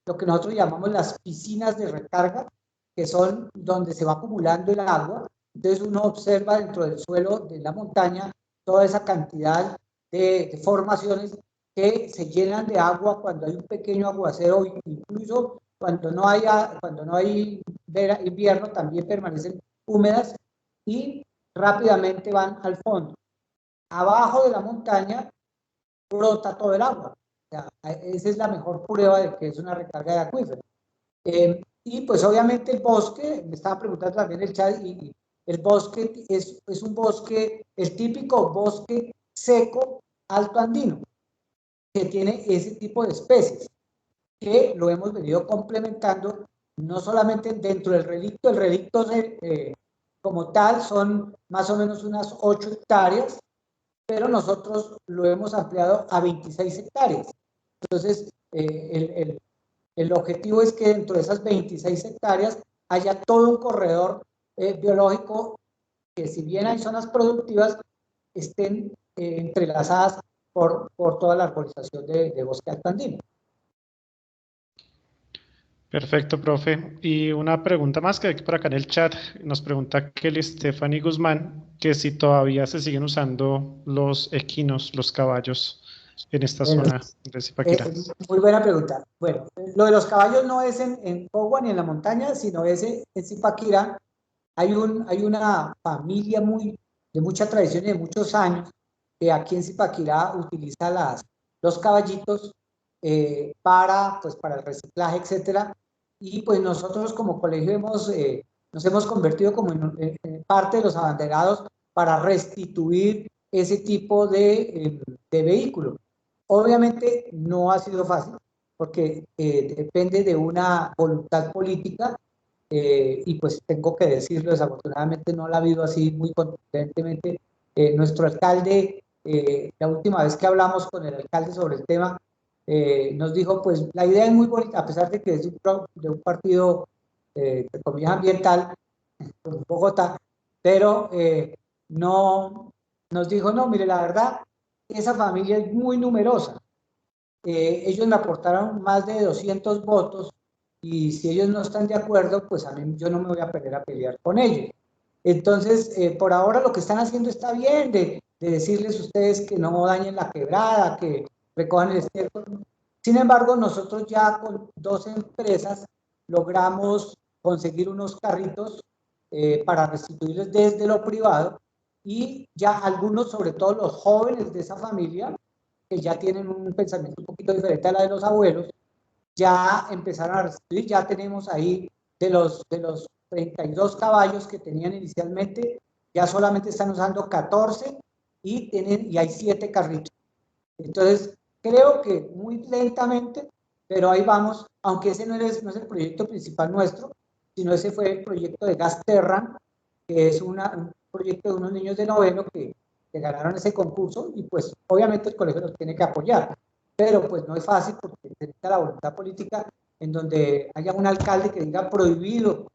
lo que nosotros llamamos las piscinas de recarga, que son donde se va acumulando el agua. Entonces uno observa dentro del suelo de la montaña toda esa cantidad de formaciones que se llenan de agua cuando hay un pequeño aguacero, incluso cuando no hay invierno también permanecen húmedas y rápidamente van al fondo. Abajo de la montaña brota todo el agua. O sea, esa es la mejor prueba de que es una recarga de acuífero. Y pues obviamente el bosque, me estaba preguntando también el chat, y el bosque es un bosque, el típico bosque seco alto andino, que tiene ese tipo de especies, que lo hemos venido complementando no solamente dentro del relicto. El relicto como tal son más o menos unas 8 hectáreas, pero nosotros lo hemos ampliado a 26 hectáreas. Entonces, el objetivo es que dentro de esas 26 hectáreas haya todo un corredor biológico que, si bien hay zonas productivas, estén entrelazadas por toda la arborización de bosque alto andino. Perfecto, profe. Y una pregunta más que hay por acá en el chat. Nos pregunta Kelly Stephanie Guzmán que si todavía se siguen usando los equinos, los caballos, en esta zona de Zipaquirá. Muy buena pregunta. Bueno, lo de los caballos no es en Cogua ni en la montaña, sino es en Zipaquirá. Hay una familia de mucha tradición y de muchos años que aquí en Zipaquirá utiliza los caballitos para el reciclaje, etcétera. Y pues nosotros como colegio nos hemos convertido como en parte de los abanderados para restituir ese tipo de vehículo. Obviamente no ha sido fácil porque depende de una voluntad política y pues tengo que decirlo, desafortunadamente no la ha habido así muy contundentemente. Nuestro alcalde, la última vez que hablamos con el alcalde sobre el tema, nos dijo, pues la idea es muy bonita, a pesar de que es de un partido, de comillas, ambiental, en Bogotá, pero no, nos dijo, no, mire, la verdad, esa familia es muy numerosa ellos me aportaron más de 200 votos y si ellos no están de acuerdo, pues a mí yo no me voy a perder a pelear con ellos. Entonces, por ahora lo que están haciendo está bien, de decirles a ustedes que no dañen la quebrada, que recojan el estiércol. Sin embargo, nosotros ya con 2 empresas logramos conseguir unos carritos para restituirles desde lo privado y ya algunos, sobre todo los jóvenes de esa familia, que ya tienen un pensamiento un poquito diferente a la de los abuelos, ya empezaron a restituir, ya tenemos ahí de los 32 caballos que tenían inicialmente, ya solamente están usando 14 y hay 7 carritos. Entonces, creo que muy lentamente, pero ahí vamos, aunque ese no es el proyecto principal nuestro, sino ese fue el proyecto de Gasterran, que es un proyecto de unos niños de noveno que ganaron ese concurso y pues obviamente el colegio los tiene que apoyar, pero pues no es fácil porque necesita la voluntad política en donde haya un alcalde que diga prohibido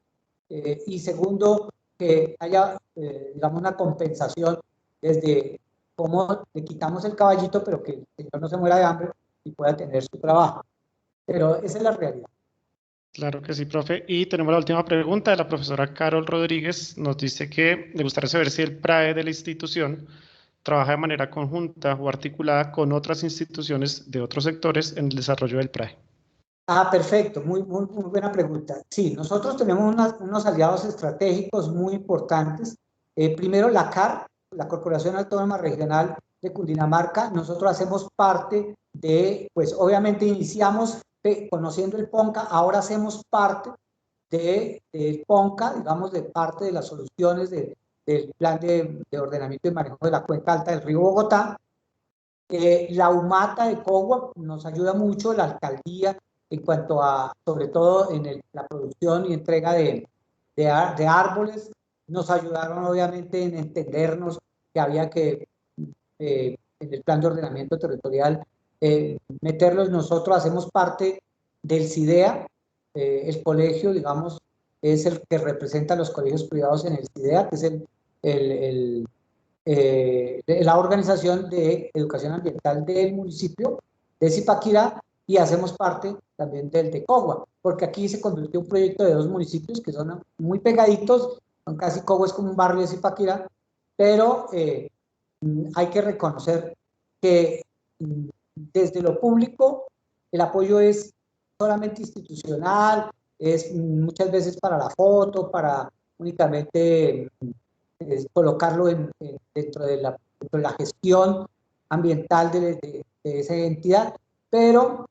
y segundo, que haya, digamos, una compensación desde cómo le quitamos el caballito, pero que el señor no se muera de hambre y pueda tener su trabajo. Pero esa es la realidad. Claro que sí, profe. Y tenemos la última pregunta de la profesora Carol Rodríguez. Nos dice que le gustaría saber si el PRAE de la institución trabaja de manera conjunta o articulada con otras instituciones de otros sectores en el desarrollo del PRAE. Ah, perfecto, muy buena pregunta. Sí, nosotros tenemos unos aliados estratégicos muy importantes. Primero, la CAR, la Corporación Autónoma Regional de Cundinamarca. Nosotros hacemos parte de, pues obviamente iniciamos conociendo el PONCA, ahora hacemos parte del PONCA, digamos, de parte de las soluciones del Plan de Ordenamiento y Manejo de la Cuenca Alta del Río Bogotá. La UMATA de Cogua nos ayuda mucho, la alcaldía, en cuanto a, sobre todo en la producción y entrega de árboles, nos ayudaron obviamente en entendernos que había que, en el plan de ordenamiento territorial, meterlos. Nosotros hacemos parte del CIDEA, el colegio, digamos, es el que representa a los colegios privados en el CIDEA, que es la organización de educación ambiental del municipio de Zipaquirá, y hacemos parte también del de Cogua, porque aquí se convirtió un proyecto de 2 municipios que son muy pegaditos, son casi Cogua es como un barrio de Zipaquirá, pero hay que reconocer que desde lo público el apoyo es solamente institucional, es muchas veces para la foto, para únicamente colocarlo dentro de la gestión ambiental de esa entidad, pero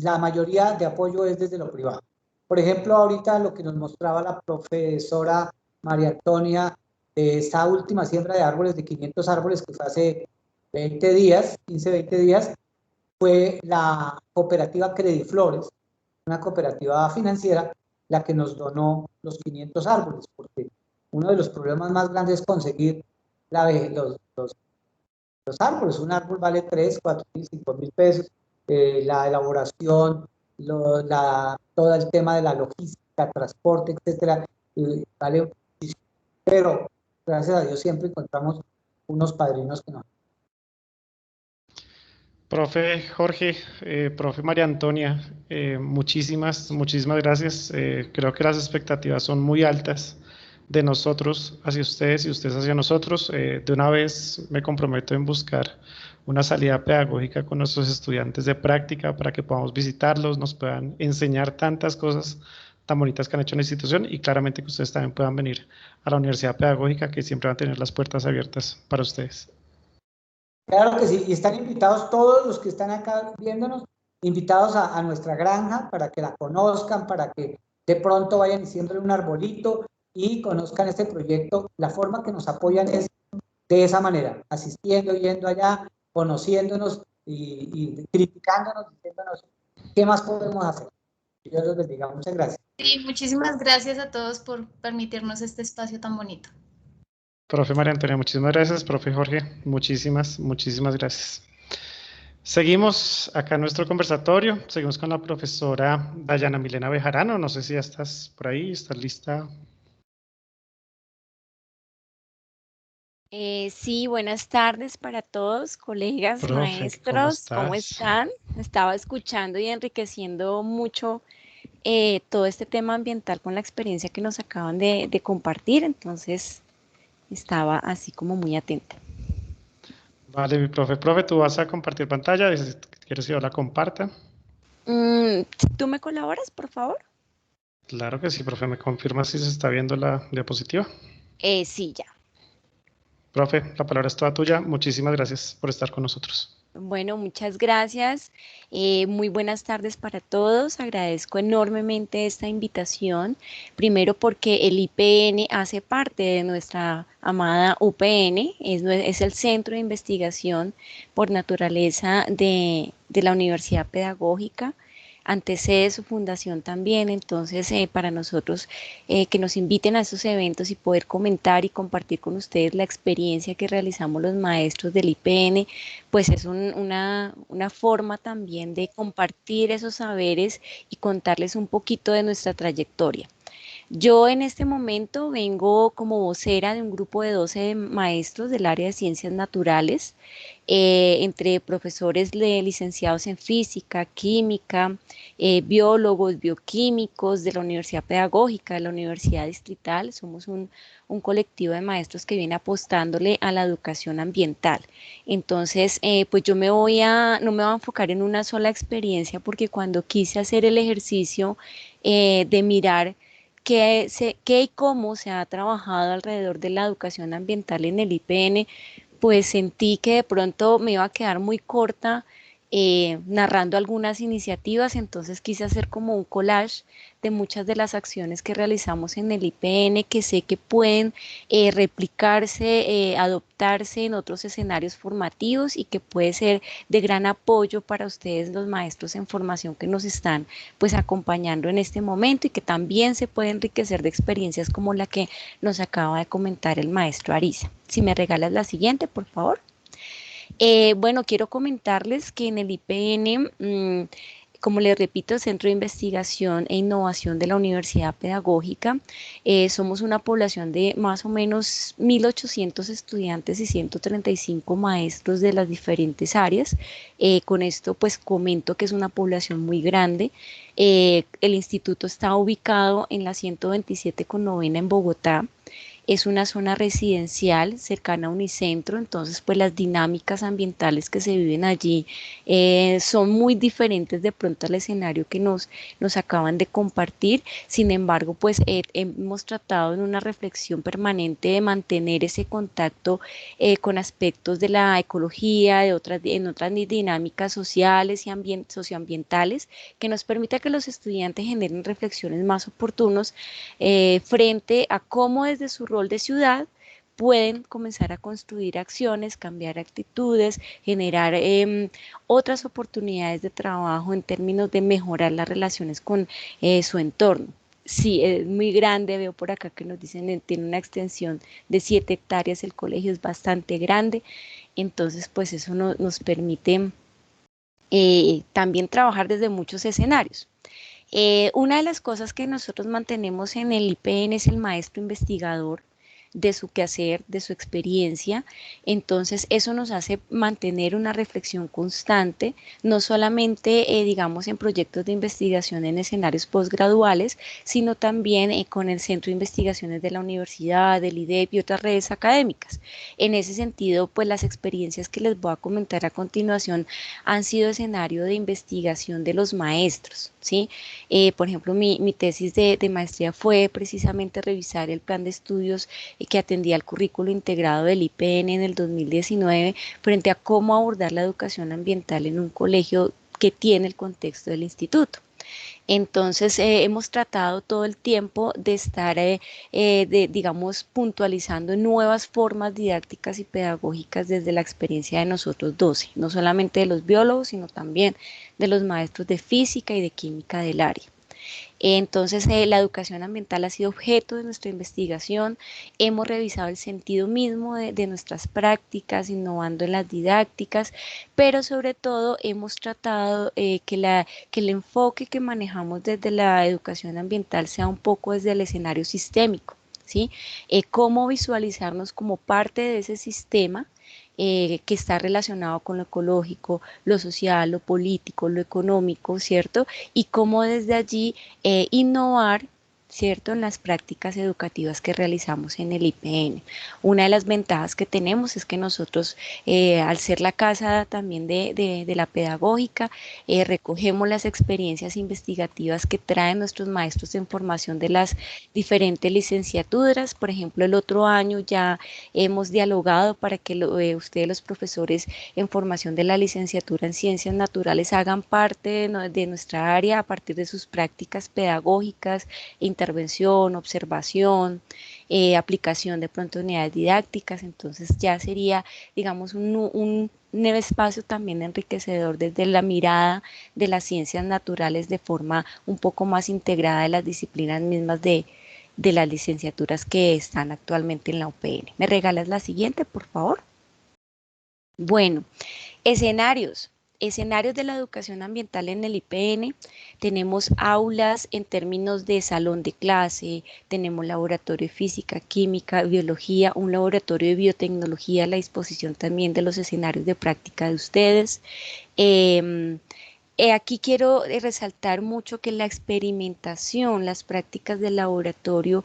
la mayoría de apoyo es desde lo privado. Por ejemplo, ahorita lo que nos mostraba la profesora María Antonia, esa última siembra de árboles de 500 árboles que fue hace 20 días, 15, 20 días, fue la cooperativa Crediflores, una cooperativa financiera, la que nos donó los 500 árboles, porque uno de los problemas más grandes es conseguir los árboles. Un árbol vale 3, 4 mil, 5 mil pesos. La elaboración, todo el tema de la logística, transporte, etcétera, vale muchísimo. Pero gracias a Dios siempre encontramos unos padrinos que nos. Profe Jorge, profe María Antonia, muchísimas gracias. Creo que las expectativas son muy altas de nosotros hacia ustedes y ustedes hacia nosotros. De una vez me comprometo en buscar una salida pedagógica con nuestros estudiantes de práctica para que podamos visitarlos, nos puedan enseñar tantas cosas tan bonitas que han hecho en la institución y claramente que ustedes también puedan venir a la Universidad Pedagógica, que siempre van a tener las puertas abiertas para ustedes. Claro que sí, y están invitados todos los que están acá viéndonos, invitados a nuestra granja para que la conozcan, para que de pronto vayan y siembren un arbolito y conozcan este proyecto. La forma que nos apoyan es de esa manera, asistiendo, yendo allá, conociéndonos y criticándonos, diciéndonos qué más podemos hacer. Dios los bendiga, muchas gracias. Sí, muchísimas gracias a todos por permitirnos este espacio tan bonito. Profe María Antonia, muchísimas gracias. Profe Jorge, muchísimas gracias. Seguimos acá en nuestro conversatorio. Seguimos con la profesora Dayana Milena Bejarano. No sé si ya estás por ahí, estás lista. Sí, buenas tardes para todos, colegas, Profe, ¿cómo maestros, ¿cómo estás? están? Estaba escuchando y enriqueciendo mucho todo este tema ambiental con la experiencia que nos acaban de compartir, entonces estaba así como muy atenta. Vale, mi profe. Profe, tú vas a compartir pantalla. ¿Quieres que yo la comparta? ¿Tú me colaboras, por favor? Claro que sí, profe. ¿Me confirma si se está viendo la diapositiva? Sí, ya. Profe, la palabra es toda tuya. Muchísimas gracias por estar con nosotros. Bueno, muchas gracias. Muy buenas tardes para todos. Agradezco enormemente esta invitación. Primero porque el IPN hace parte de nuestra amada UPN, es el Centro de Investigación por Naturaleza de la Universidad Pedagógica. Antecede su fundación también, entonces para nosotros que nos inviten a estos eventos y poder comentar y compartir con ustedes la experiencia que realizamos los maestros del IPN, pues es una forma también de compartir esos saberes y contarles un poquito de nuestra trayectoria. Yo en este momento vengo como vocera de un grupo de 12 maestros del área de ciencias naturales, entre profesores licenciados en física, química, biólogos, bioquímicos de la Universidad Pedagógica, de la Universidad Distrital. Somos un colectivo de maestros que viene apostándole a la educación ambiental. Entonces, pues yo no me voy a enfocar en una sola experiencia porque cuando quise hacer el ejercicio de mirar qué y cómo se ha trabajado alrededor de la educación ambiental en el IPN, pues sentí que de pronto me iba a quedar muy corta narrando algunas iniciativas, entonces quise hacer como un collage de muchas de las acciones que realizamos en el IPN, que sé que pueden replicarse, adoptarse en otros escenarios formativos y que puede ser de gran apoyo para ustedes los maestros en formación que nos están pues acompañando en este momento y que también se puede enriquecer de experiencias como la que nos acaba de comentar el maestro Ariza. Si me regalas la siguiente, por favor. Bueno, quiero comentarles que en el IPN, como les repito, el Centro de Investigación e Innovación de la Universidad Pedagógica, somos una población de más o menos 1.800 estudiantes y 135 maestros de las diferentes áreas. Con esto, pues comento que es una población muy grande. El instituto está ubicado en la 127 con novena en Bogotá. Es una zona residencial cercana a Unicentro, entonces pues las dinámicas ambientales que se viven allí son muy diferentes de pronto al escenario que nos acaban de compartir. Sin embargo, pues hemos tratado en una reflexión permanente de mantener ese contacto con aspectos de la ecología, en otras dinámicas sociales y socioambientales, que nos permita que los estudiantes generen reflexiones más oportunos frente a cómo desde su rol de ciudad pueden comenzar a construir acciones, cambiar actitudes, generar otras oportunidades de trabajo en términos de mejorar las relaciones con su entorno. Sí, es muy grande, veo por acá que nos dicen que tiene una extensión de 7 hectáreas, el colegio es bastante grande, entonces pues eso nos permite también trabajar desde muchos escenarios. Una de las cosas que nosotros mantenemos en el IPN es el maestro investigador de su quehacer, de su experiencia. Entonces, eso nos hace mantener una reflexión constante, no solamente, digamos, en proyectos de investigación en escenarios postgraduales, sino también con el Centro de Investigaciones de la Universidad, del IDEP y otras redes académicas. En ese sentido, pues las experiencias que les voy a comentar a continuación han sido escenario de investigación de los maestros, ¿sí? Por ejemplo, mi tesis de maestría fue precisamente revisar el plan de estudios que atendía al currículo integrado del IPN en el 2019 frente a cómo abordar la educación ambiental en un colegio que tiene el contexto del instituto. Entonces, hemos tratado todo el tiempo de estar, digamos, puntualizando nuevas formas didácticas y pedagógicas desde la experiencia de nosotros 12, no solamente de los biólogos, sino también de los maestros de física y de química del área. Entonces, la educación ambiental ha sido objeto de nuestra investigación. Hemos revisado el sentido mismo de nuestras prácticas, innovando en las didácticas, pero sobre todo hemos tratado que el enfoque que manejamos desde la educación ambiental sea un poco desde el escenario sistémico. ¿sí? Cómo visualizarnos como parte de ese sistema que está relacionado con lo ecológico, lo social, lo político, lo económico, ¿cierto? Y cómo desde allí innovar, ¿cierto?, en las prácticas educativas que realizamos en el IPN. Una de las ventajas que tenemos es que nosotros, al ser la casa también de la pedagógica, recogemos las experiencias investigativas que traen nuestros maestros en formación de las diferentes licenciaturas. Por ejemplo, el otro año ya hemos dialogado para que ustedes, los profesores en formación de la licenciatura en Ciencias Naturales, hagan parte de nuestra área a partir de sus prácticas pedagógicas, intervención, observación, aplicación de pronto de unidades didácticas. Entonces ya sería, digamos, un espacio también enriquecedor desde la mirada de las ciencias naturales de forma un poco más integrada de las disciplinas mismas de las licenciaturas que están actualmente en la UPN. ¿Me regalas la siguiente, por favor? Bueno, escenarios. Escenarios de la educación ambiental en el IPN. Tenemos aulas en términos de salón de clase, tenemos laboratorio de física, química, biología, un laboratorio de biotecnología a la disposición también de los escenarios de práctica de ustedes. Aquí quiero resaltar mucho que la experimentación, las prácticas del laboratorio,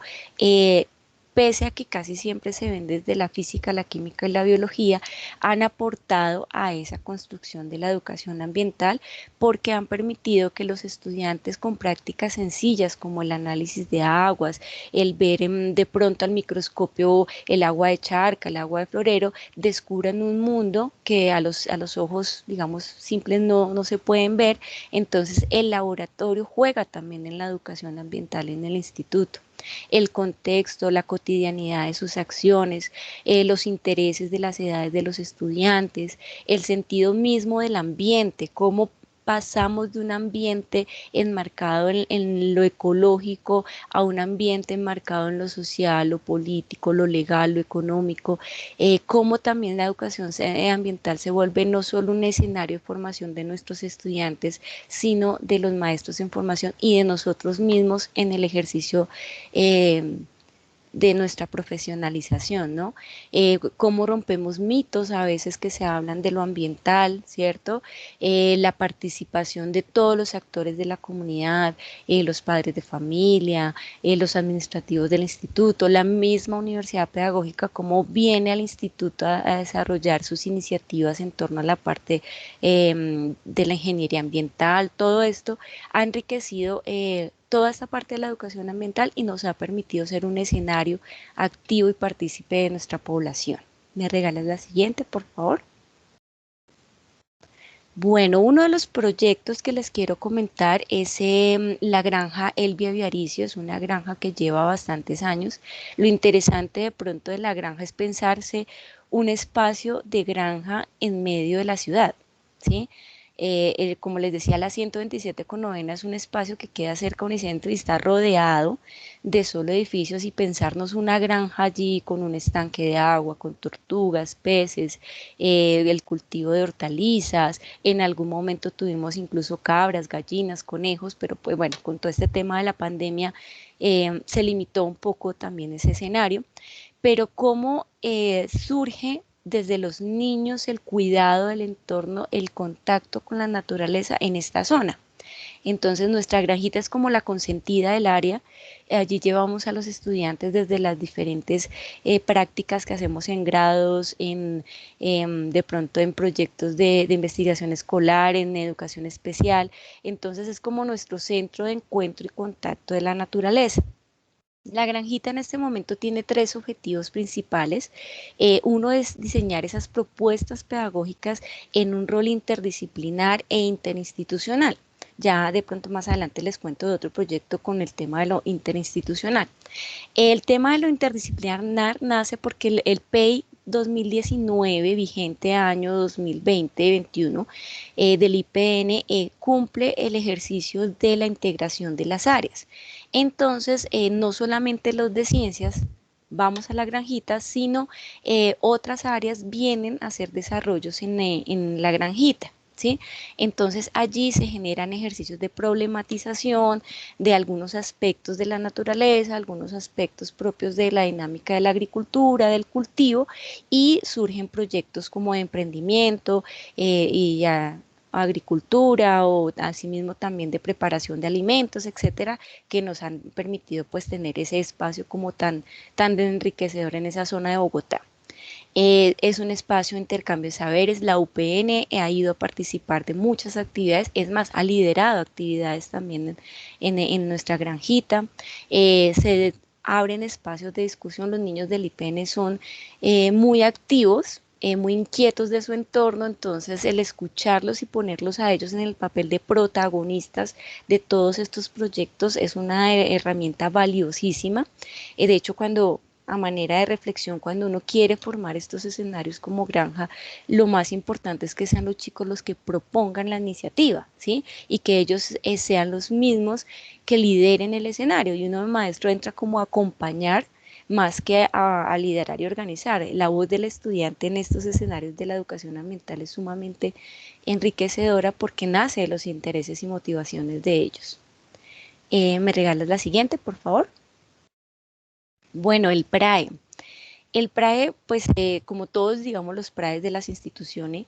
pese a que casi siempre se ven desde la física, la química y la biología, han aportado a esa construcción de la educación ambiental porque han permitido que los estudiantes con prácticas sencillas como el análisis de aguas, el ver de pronto al microscopio el agua de charca, el agua de florero, descubran un mundo que a los ojos, digamos, simples no se pueden ver. Entonces el laboratorio juega también en la educación ambiental en el instituto. El contexto, la cotidianidad de sus acciones, los intereses de las edades de los estudiantes, el sentido mismo del ambiente, cómo pasamos de un ambiente enmarcado en lo ecológico a un ambiente enmarcado en lo social, lo político, lo legal, lo económico, cómo también la educación ambiental se vuelve no solo un escenario de formación de nuestros estudiantes, sino de los maestros en formación y de nosotros mismos en el ejercicio de nuestra profesionalización, ¿no? Cómo rompemos mitos a veces que se hablan de lo ambiental, ¿cierto? La participación de todos los actores de la comunidad, los padres de familia, los administrativos del instituto, la misma universidad pedagógica, cómo viene al instituto a desarrollar sus iniciativas en torno a la parte de la ingeniería ambiental. Todo esto ha enriquecido toda esta parte de la educación ambiental y nos ha permitido ser un escenario activo y partícipe de nuestra población. ¿Me regalas la siguiente, por favor? Bueno, uno de los proyectos que les quiero comentar es la granja Elvia Viaricio. Es una granja que lleva bastantes años. Lo interesante de pronto de la granja es pensarse un espacio de granja en medio de la ciudad, ¿sí? Como les decía, la 127/9 es un espacio que queda cerca de Unicentro y está rodeado de solo edificios, y pensarnos una granja allí con un estanque de agua, con tortugas, peces, el cultivo de hortalizas. En algún momento tuvimos incluso cabras, gallinas, conejos, pero pues bueno, con todo este tema de la pandemia se limitó un poco también ese escenario. Pero cómo surge desde los niños el cuidado del entorno, el contacto con la naturaleza en esta zona. Entonces nuestra granjita es como la consentida del área. Allí llevamos a los estudiantes desde las diferentes prácticas que hacemos en grados, de pronto en proyectos de investigación escolar, en educación especial. Entonces es como nuestro centro de encuentro y contacto de la naturaleza. La granjita en este momento tiene 3 objetivos principales. Uno es diseñar esas propuestas pedagógicas en un rol interdisciplinar e interinstitucional. Ya de pronto más adelante les cuento de otro proyecto con el tema de lo interinstitucional. El tema de lo interdisciplinar nace porque el PEI 2019, vigente año 2020-21, del IPN, cumple el ejercicio de la integración de las áreas. Entonces, no solamente los de ciencias vamos a la granjita, sino otras áreas vienen a hacer desarrollos en la granjita. ¿sí? Entonces allí se generan ejercicios de problematización de algunos aspectos de la naturaleza, algunos aspectos propios de la dinámica de la agricultura, del cultivo, y surgen proyectos como de emprendimiento y agricultura o asimismo también de preparación de alimentos, etcétera, que nos han permitido pues tener ese espacio como tan enriquecedor en esa zona de Bogotá. Es un espacio de intercambio de saberes. La UPN ha ido a participar de muchas actividades, es más, ha liderado actividades también en nuestra granjita. Se abren espacios de discusión. Los niños del IPN son muy activos, muy inquietos de su entorno, entonces el escucharlos y ponerlos a ellos en el papel de protagonistas de todos estos proyectos es una herramienta valiosísima. De hecho, a manera de reflexión, cuando uno quiere formar estos escenarios como granja, lo más importante es que sean los chicos los que propongan la iniciativa, ¿sí? Y que ellos sean los mismos que lideren el escenario, y uno, el maestro, entra como a acompañar más que a liderar y organizar. La voz del estudiante en estos escenarios de la educación ambiental es sumamente enriquecedora porque nace de los intereses y motivaciones de ellos. ¿Me regalas la siguiente, por favor? Bueno, el PRAE. El PRAE, pues como todos, digamos, los PRAEs de las instituciones,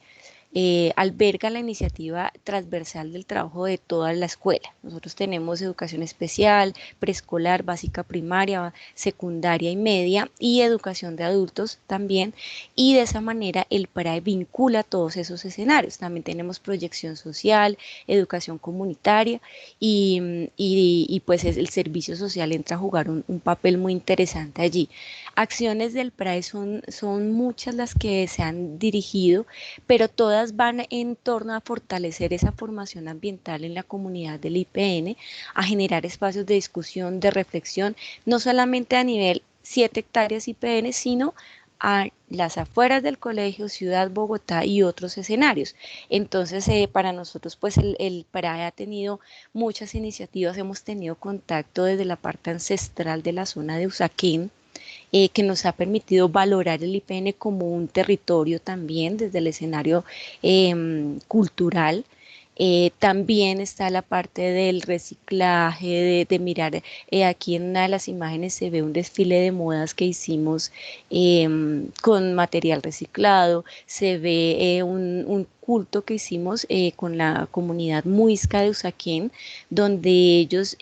alberga la iniciativa transversal del trabajo de toda la escuela. Nosotros tenemos educación especial, preescolar, básica primaria, secundaria y media, y educación de adultos también, y de esa manera el PRAE vincula todos esos escenarios. También tenemos proyección social, educación comunitaria, y pues el servicio social entra a jugar un papel muy interesante allí. Acciones del PRAE son muchas las que se han dirigido, pero todas van en torno a fortalecer esa formación ambiental en la comunidad del IPN, a generar espacios de discusión, de reflexión, no solamente a nivel 7 hectáreas IPN, sino a las afueras del colegio, Ciudad Bogotá y otros escenarios. Entonces, para nosotros, pues el PRAE ha tenido muchas iniciativas, hemos tenido contacto desde la parte ancestral de la zona de Usaquén, que nos ha permitido valorar el IPN como un territorio también desde el escenario cultural. También está la parte del reciclaje, de mirar, aquí en una de las imágenes se ve un desfile de modas que hicimos con material reciclado, se ve un culto que hicimos con la comunidad muisca de Usaquén, donde ellos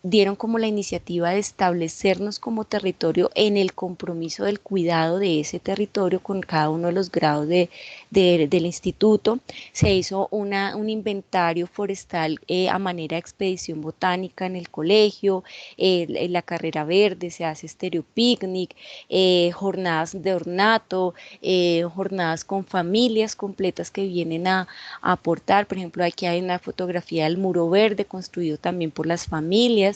dieron como la iniciativa de establecernos como territorio en el compromiso del cuidado de ese territorio con cada uno de los grados del instituto. Se hizo un inventario forestal a manera de expedición botánica en el colegio, en la carrera verde, se hace estéreo picnic, jornadas de ornato, jornadas con familias completas que vienen a aportar. Por ejemplo, aquí hay una fotografía del muro verde construido también por las familias.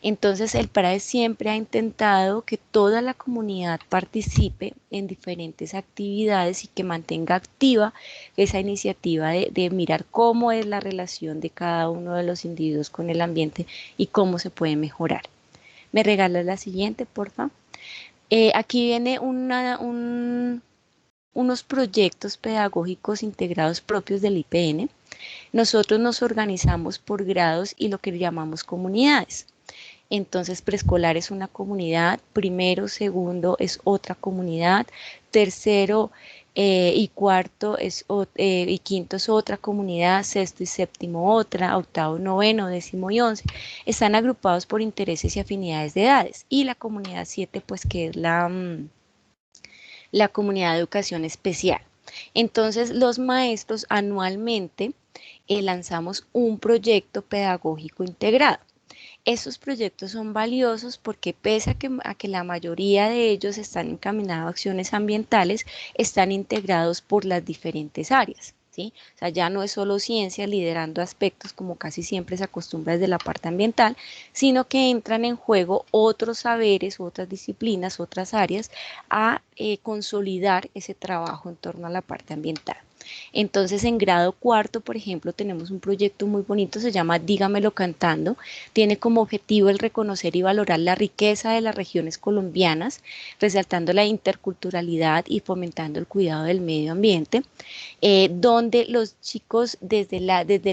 Entonces el PRAE siempre ha intentado que toda la comunidad participe en diferentes actividades y que mantenga activa esa iniciativa de mirar cómo es la relación de cada uno de los individuos con el ambiente y cómo se puede mejorar. ¿Me regalas la siguiente, por favor? Aquí viene unos proyectos pedagógicos integrados propios del IPN. Nosotros nos organizamos por grados y lo que llamamos comunidades. Entonces, preescolar es una comunidad, primero, segundo es otra comunidad, tercero y cuarto y quinto es otra comunidad, sexto y séptimo otra, octavo, noveno, décimo y 11. Están agrupados por intereses y afinidades de edades. Y la comunidad 7, pues que es la comunidad de educación especial. Entonces, los maestros anualmente lanzamos un proyecto pedagógico integrado. Estos proyectos son valiosos porque pese a que la mayoría de ellos están encaminados a acciones ambientales, están integrados por las diferentes áreas, ¿sí? O sea, ya no es solo ciencia liderando aspectos como casi siempre se acostumbra desde la parte ambiental, sino que entran en juego otros saberes, otras disciplinas, otras áreas a consolidar ese trabajo en torno a la parte ambiental. Entonces en grado cuarto, por ejemplo, tenemos un proyecto muy bonito, se llama Dígamelo Cantando, tiene como objetivo el reconocer y valorar la riqueza de las regiones colombianas, resaltando la interculturalidad y fomentando el cuidado del medio ambiente, donde los chicos desde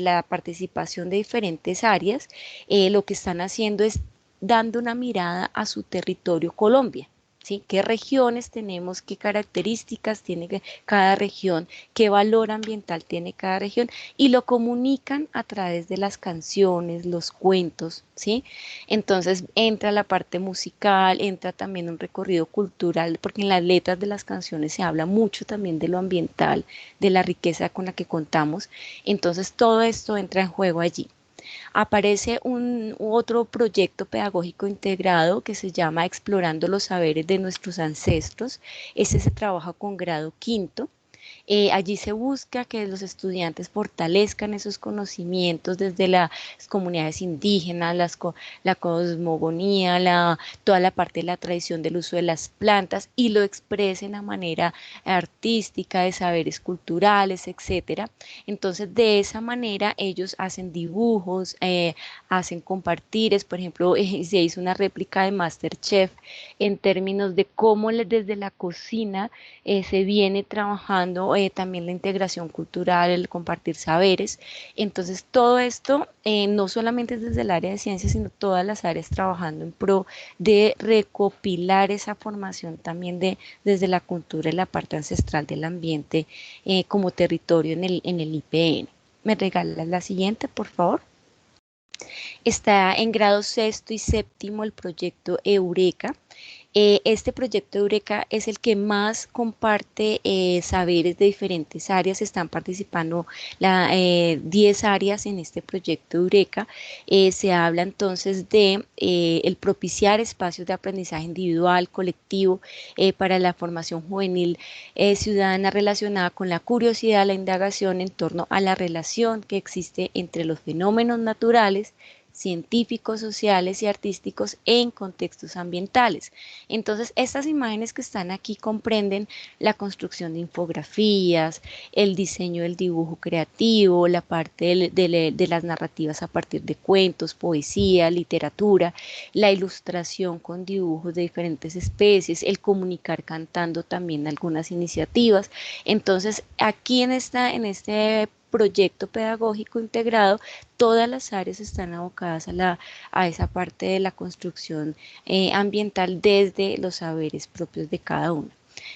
la participación de diferentes áreas, lo que están haciendo es dando una mirada a su territorio Colombia. ¿Sí? ¿Qué regiones tenemos? ¿Qué características tiene cada región? ¿Qué valor ambiental tiene cada región? Y lo comunican a través de las canciones, los cuentos, ¿sí? Entonces entra la parte musical, entra también un recorrido cultural, porque en las letras de las canciones se habla mucho también de lo ambiental, de la riqueza con la que contamos. Entonces todo esto entra en juego allí. Aparece otro proyecto pedagógico integrado que se llama Explorando los saberes de nuestros ancestros. Este se trabaja con grado quinto. Allí se busca que los estudiantes fortalezcan esos conocimientos desde las comunidades indígenas, la cosmogonía, toda la parte de la tradición del uso de las plantas y lo expresen a manera artística, de saberes culturales, etcétera. Entonces, de esa manera ellos hacen dibujos, hacen compartires, por ejemplo, se hizo una réplica de MasterChef en términos de cómo desde la cocina se viene trabajando también la integración cultural, el compartir saberes. Entonces, todo esto no solamente es desde el área de ciencias, sino todas las áreas trabajando en pro de recopilar esa formación también desde la cultura y la parte ancestral del ambiente como territorio en el IPN. ¿Me regalas la siguiente, por favor? Está en grado sexto y séptimo el proyecto Eureka. Este proyecto Eureka es el que más comparte saberes de diferentes áreas. Están participando 10 áreas en este proyecto Eureka. Se habla entonces de el propiciar espacios de aprendizaje individual, colectivo, para la formación juvenil ciudadana relacionada con la curiosidad, la indagación en torno a la relación que existe entre los fenómenos naturales, científicos, sociales y artísticos en contextos ambientales. Entonces, estas imágenes que están aquí comprenden la construcción de infografías, el diseño del dibujo creativo, la parte de las narrativas a partir de cuentos, poesía, literatura, la ilustración con dibujos de diferentes especies, el comunicar cantando también algunas iniciativas. Entonces, aquí en este proyecto pedagógico integrado, todas las áreas están abocadas a esa parte de la construcción ambiental desde los saberes propios de cada uno.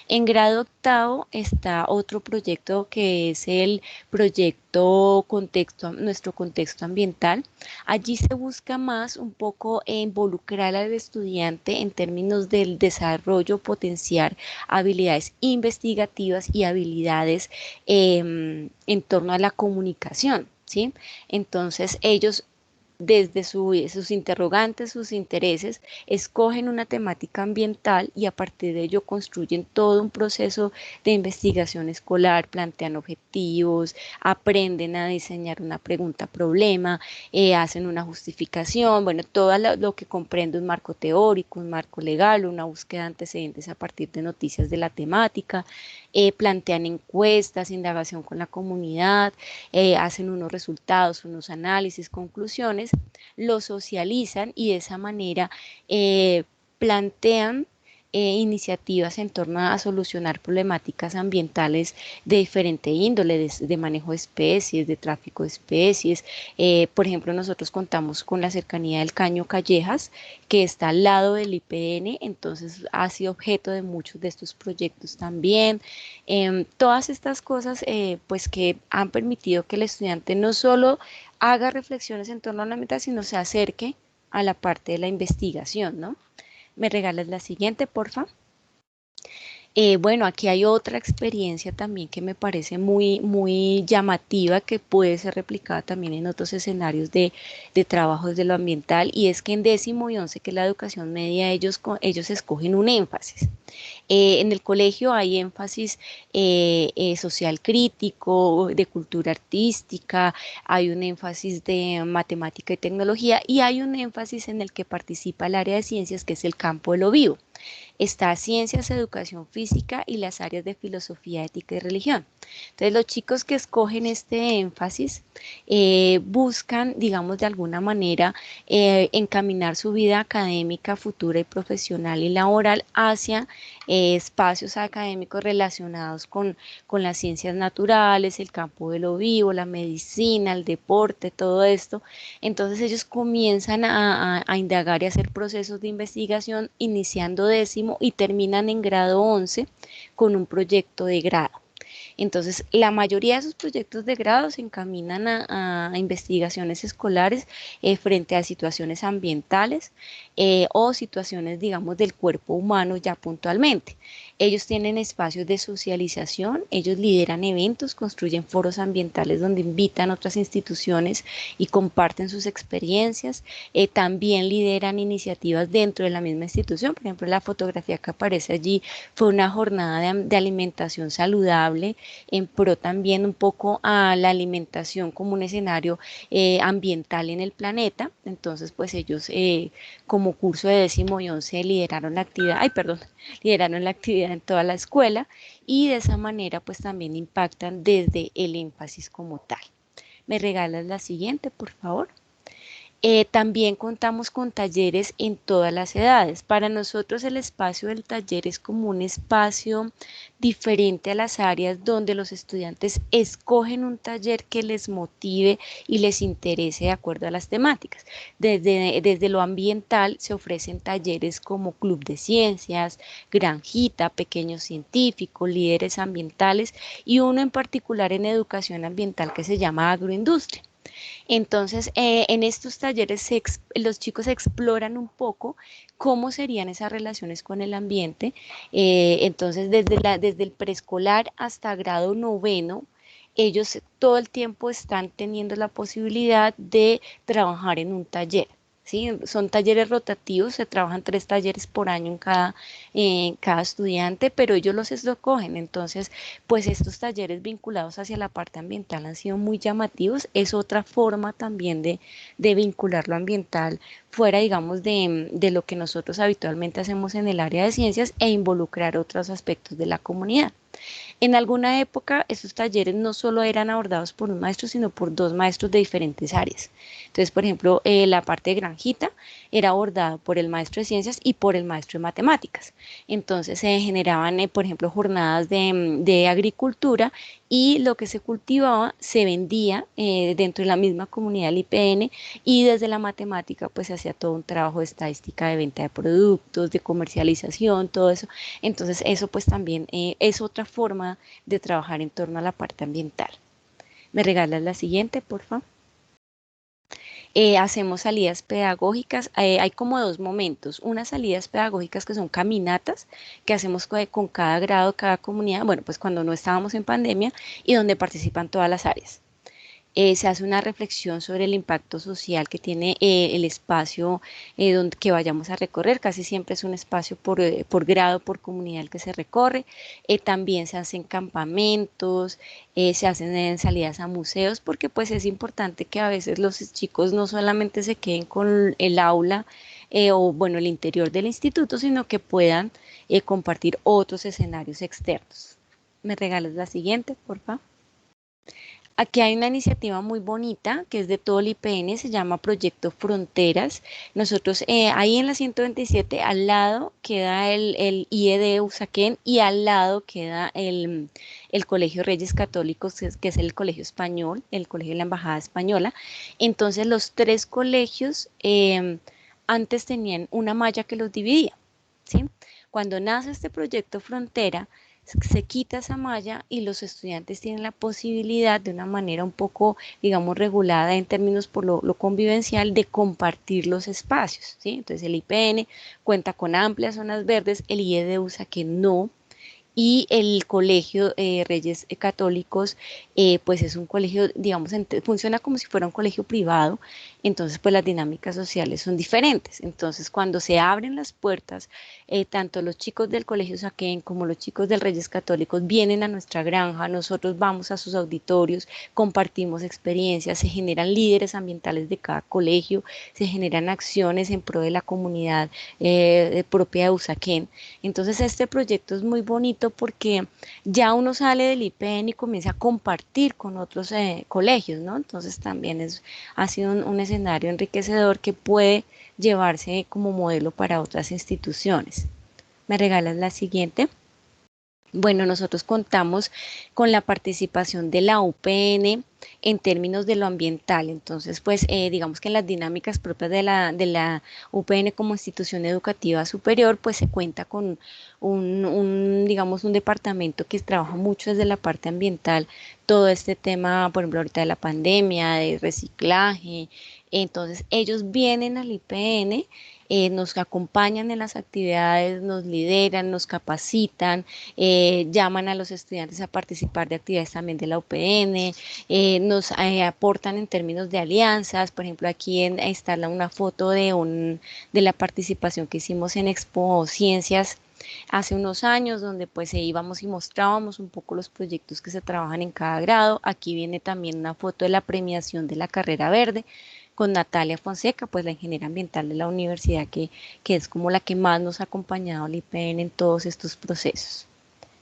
En grado octavo está otro proyecto que es el proyecto nuestro contexto ambiental. Allí se busca más un poco involucrar al estudiante en términos del desarrollo, potenciar habilidades investigativas y habilidades en torno a la comunicación, ¿sí? Entonces ellos desde sus interrogantes, sus intereses, escogen una temática ambiental y a partir de ello construyen todo un proceso de investigación escolar, plantean objetivos, aprenden a diseñar una pregunta-problema, hacen una justificación, bueno, todo lo que comprende un marco teórico, un marco legal, una búsqueda de antecedentes a partir de noticias de la temática, plantean encuestas, indagación con la comunidad, hacen unos resultados, unos análisis, conclusiones, lo socializan y de esa manera plantean iniciativas en torno a solucionar problemáticas ambientales de diferente índole, de manejo de especies, de tráfico de especies. Por ejemplo, nosotros contamos con la cercanía del Caño Callejas, que está al lado del IPN, entonces ha sido objeto de muchos de estos proyectos también. Todas estas cosas pues que han permitido que el estudiante no solo haga reflexiones en torno a la meta, sino se acerque a la parte de la investigación, ¿no? ¿Me regalas la siguiente, porfa? Bueno, aquí hay otra experiencia también que me parece muy llamativa, que puede ser replicada también en otros escenarios de trabajo desde lo ambiental, y es que en 10º y 11, que es la educación media, ellos escogen un énfasis. En el colegio hay énfasis social crítico, de cultura artística, hay un énfasis de matemática y tecnología, y hay un énfasis en el que participa el área de ciencias, que es el campo de lo vivo. Está ciencias, educación física y las áreas de filosofía, ética y religión. Entonces, los chicos que escogen este énfasis buscan, digamos, de alguna manera encaminar su vida académica, futura y profesional y laboral hacia espacios académicos relacionados con las ciencias naturales, el campo de lo vivo, la medicina, el deporte, todo esto. Entonces ellos comienzan a indagar y hacer procesos de investigación iniciando décimo y terminan en grado 11 con un proyecto de grado. Entonces, la mayoría de esos proyectos de grado se encaminan a investigaciones escolares frente a situaciones ambientales o situaciones, digamos, del cuerpo humano ya puntualmente. Ellos tienen espacios de socialización, ellos lideran eventos, construyen foros ambientales donde invitan a otras instituciones y comparten sus experiencias. También lideran iniciativas dentro de la misma institución. Por ejemplo, la fotografía que aparece allí fue una jornada de alimentación saludable en pro también un poco a la alimentación como un escenario ambiental en el planeta. Entonces, pues ellos como curso de décimo y 11 lideraron la actividad en toda la escuela y de esa manera pues también impactan desde el énfasis como tal. ¿Me regalas la siguiente, por favor? También contamos con talleres en todas las edades. Para nosotros el espacio del taller es como un espacio diferente a las áreas donde los estudiantes escogen un taller que les motive y les interese de acuerdo a las temáticas. Desde lo ambiental se ofrecen talleres como Club de Ciencias, Granjita, Pequeños Científicos, Líderes Ambientales y uno en particular en educación ambiental que se llama Agroindustria. Entonces, en estos talleres los chicos exploran un poco cómo serían esas relaciones con el ambiente. Entonces, desde el preescolar hasta grado noveno, ellos todo el tiempo están teniendo la posibilidad de trabajar en un taller. ¿Sí? Son talleres rotativos, se trabajan 3 talleres por año en cada estudiante, pero ellos los escogen. Entonces, pues estos talleres vinculados hacia la parte ambiental han sido muy llamativos. Es otra forma también de vincular lo ambiental fuera, digamos, de lo que nosotros habitualmente hacemos en el área de ciencias e involucrar otros aspectos de la comunidad. En alguna época, estos talleres no solo eran abordados por un maestro, sino por 2 maestros de diferentes áreas. Entonces, por ejemplo, la parte de Granjita era abordada por el maestro de ciencias y por el maestro de matemáticas. Entonces, se generaban, por ejemplo, jornadas de agricultura y lo que se cultivaba se vendía dentro de la misma comunidad del IPN y desde la matemática, pues se hacía todo un trabajo de estadística de venta de productos, de comercialización, todo eso. Entonces, eso pues también es otra forma de trabajar en torno a la parte ambiental. ¿Me regalas la siguiente, por favor? Hacemos salidas pedagógicas, hay como 2 momentos, unas salidas pedagógicas que son caminatas, que hacemos con cada grado, cada comunidad, bueno, pues cuando no estábamos en pandemia y donde participan todas las áreas. Se hace una reflexión sobre el impacto social que tiene el espacio que vayamos a recorrer. Casi siempre es un espacio por grado, por comunidad el que se recorre. También se hacen campamentos, se hacen salidas a museos, porque pues es importante que a veces los chicos no solamente se queden con el aula o bueno, el interior del instituto, sino que puedan compartir otros escenarios externos. ¿Me regalas la siguiente, por favor? Aquí hay una iniciativa muy bonita que es de todo el IPN, se llama Proyecto Fronteras. Nosotros ahí en la 127 al lado queda el IED Usaquén y al lado queda el Colegio Reyes Católicos, que es el colegio español, el colegio de la Embajada Española. Entonces los 3 colegios antes tenían una malla que los dividía, ¿sí? Cuando nace este proyecto Frontera, se quita esa malla y los estudiantes tienen la posibilidad de una manera un poco, digamos, regulada en términos por lo convivencial de compartir los espacios, ¿sí? Entonces el IPN cuenta con amplias zonas verdes, el IED Usaquén no, y el colegio Reyes Católicos pues es un colegio, digamos, funciona como si fuera un colegio privado, entonces pues las dinámicas sociales son diferentes. Entonces cuando se abren las puertas, tanto los chicos del Colegio Usaquén como los chicos del Reyes Católicos vienen a nuestra granja, nosotros vamos a sus auditorios, compartimos experiencias, se generan líderes ambientales de cada colegio, se generan acciones en pro de la comunidad propia de Usaquén. Entonces este proyecto es muy bonito porque ya uno sale del IPN y comienza a compartir con otros colegios, ¿no? Entonces también ha sido un escenario enriquecedor que puede llevarse como modelo para otras instituciones. ¿Me regalas la siguiente? Bueno, nosotros contamos con la participación de la UPN en términos de lo ambiental. Entonces, pues digamos que en las dinámicas propias de la UPN como institución educativa superior, pues se cuenta con digamos, un departamento que trabaja mucho desde la parte ambiental, todo este tema, por ejemplo, ahorita de la pandemia, de reciclaje. Entonces, ellos vienen al IPN, nos acompañan en las actividades, nos lideran, nos capacitan, llaman a los estudiantes a participar de actividades también de la UPN, nos aportan en términos de alianzas. Por ejemplo, aquí está una foto de la participación que hicimos en Expo Ciencias hace unos años, donde pues íbamos y mostrábamos un poco los proyectos que se trabajan en cada grado. Aquí viene también una foto de la premiación de la carrera verde con Natalia Fonseca, pues la ingeniera ambiental de la universidad, que es como la que más nos ha acompañado al IPN en todos estos procesos.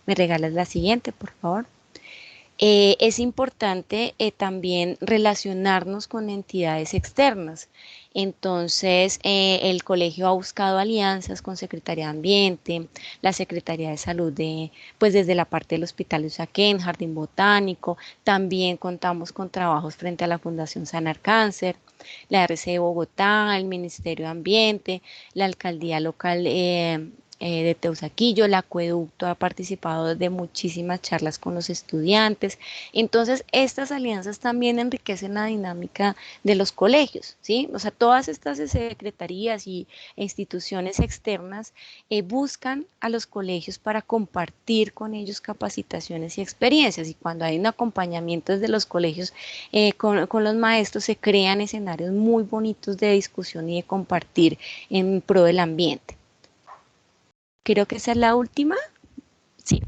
¿Me regalas la siguiente, por favor? Es importante también relacionarnos con entidades externas. Entonces, el colegio ha buscado alianzas con Secretaría de Ambiente, la Secretaría de Salud, pues desde la parte del Hospital de Usaquén, Jardín Botánico. También contamos con trabajos frente a la Fundación Sanar Cáncer, la RC de Bogotá, el Ministerio de Ambiente, la Alcaldía Local de Teusaquillo. El acueducto ha participado de muchísimas charlas con los estudiantes. Entonces, estas alianzas también enriquecen la dinámica de los colegios, ¿sí? O sea, todas estas secretarías y instituciones externas buscan a los colegios para compartir con ellos capacitaciones y experiencias, y cuando hay un acompañamiento desde los colegios con los maestros, se crean escenarios muy bonitos de discusión y de compartir en pro del ambiente. Creo que esa es la última. Sí.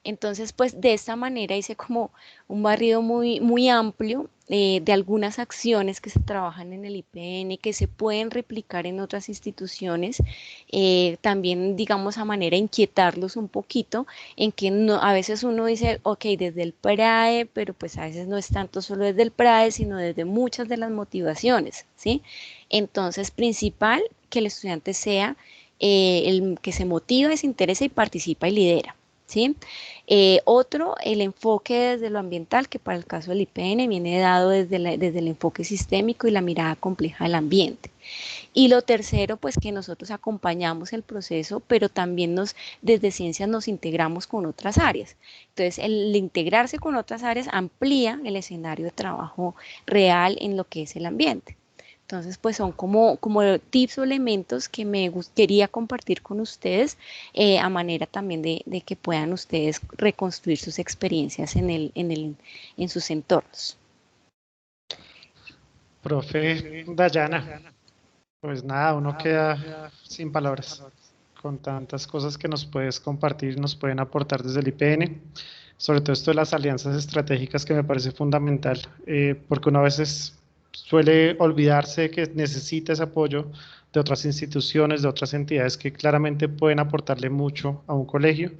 Entonces, pues de esta manera hice como un barrido muy, muy amplio de algunas acciones que se trabajan en el IPN, que se pueden replicar en otras instituciones. También, digamos, a manera de inquietarlos un poquito, en que a veces uno dice, ok, desde el PRAE, pero pues a veces no es tanto solo desde el PRAE, sino desde muchas de las motivaciones, ¿sí? Entonces, principal, que el estudiante sea el que se motiva, se interesa y participa y lidera, ¿sí? Otro, el enfoque desde lo ambiental, que para el caso del IPN viene dado desde el enfoque sistémico y la mirada compleja del ambiente. Y lo tercero, pues que nosotros acompañamos el proceso, pero también desde ciencias nos integramos con otras áreas. Entonces, el integrarse con otras áreas amplía el escenario de trabajo real en lo que es el ambiente. Entonces, pues son como tips o elementos que quería compartir con ustedes a manera también de que puedan ustedes reconstruir sus experiencias en sus entornos. Profe Dayana, pues nada, uno queda sin palabras con tantas cosas que nos puedes compartir, nos pueden aportar desde el IPN, sobre todo esto de las alianzas estratégicas que me parece fundamental, porque uno a veces suele olvidarse que necesita ese apoyo de otras instituciones, de otras entidades que claramente pueden aportarle mucho a un colegio,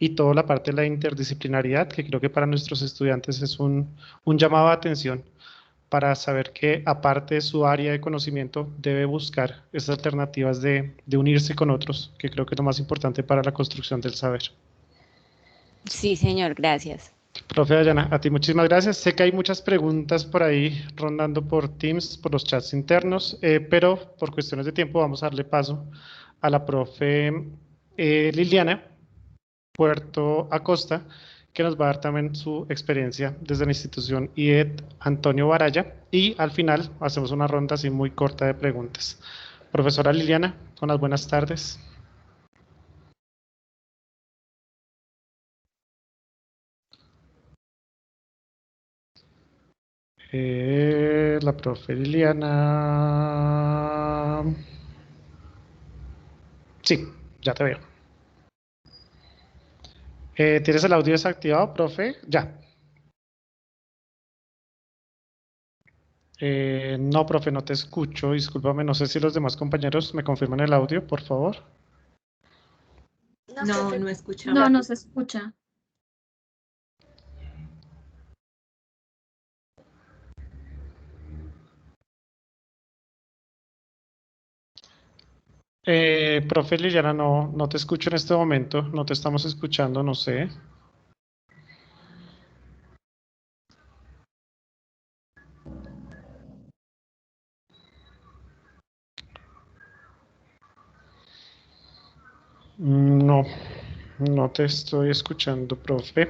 y toda la parte de la interdisciplinariedad, que creo que para nuestros estudiantes es un llamado de atención para saber que aparte de su área de conocimiento debe buscar esas alternativas de unirse con otros, que creo que es lo más importante para la construcción del saber. Sí, señor, gracias. Profe Dayana, a ti muchísimas gracias. Sé que hay muchas preguntas por ahí rondando por Teams, por los chats internos, pero por cuestiones de tiempo vamos a darle paso a la profe Liliana Puerto Acosta, que nos va a dar también su experiencia desde la institución IED Antonio Baraya, y al final hacemos una ronda así muy corta de preguntas. Profesora Liliana, unas buenas tardes. La profe Liliana. Sí, ya te veo. ¿Tienes el audio desactivado, profe? Ya. No, profe, no te escucho. Discúlpame, no sé si los demás compañeros me confirman el audio, por favor. No, no escuchamos. No, no se escucha. Profe Liliana, no te escucho en este momento. No te estamos escuchando, no sé. No, no te estoy escuchando, profe.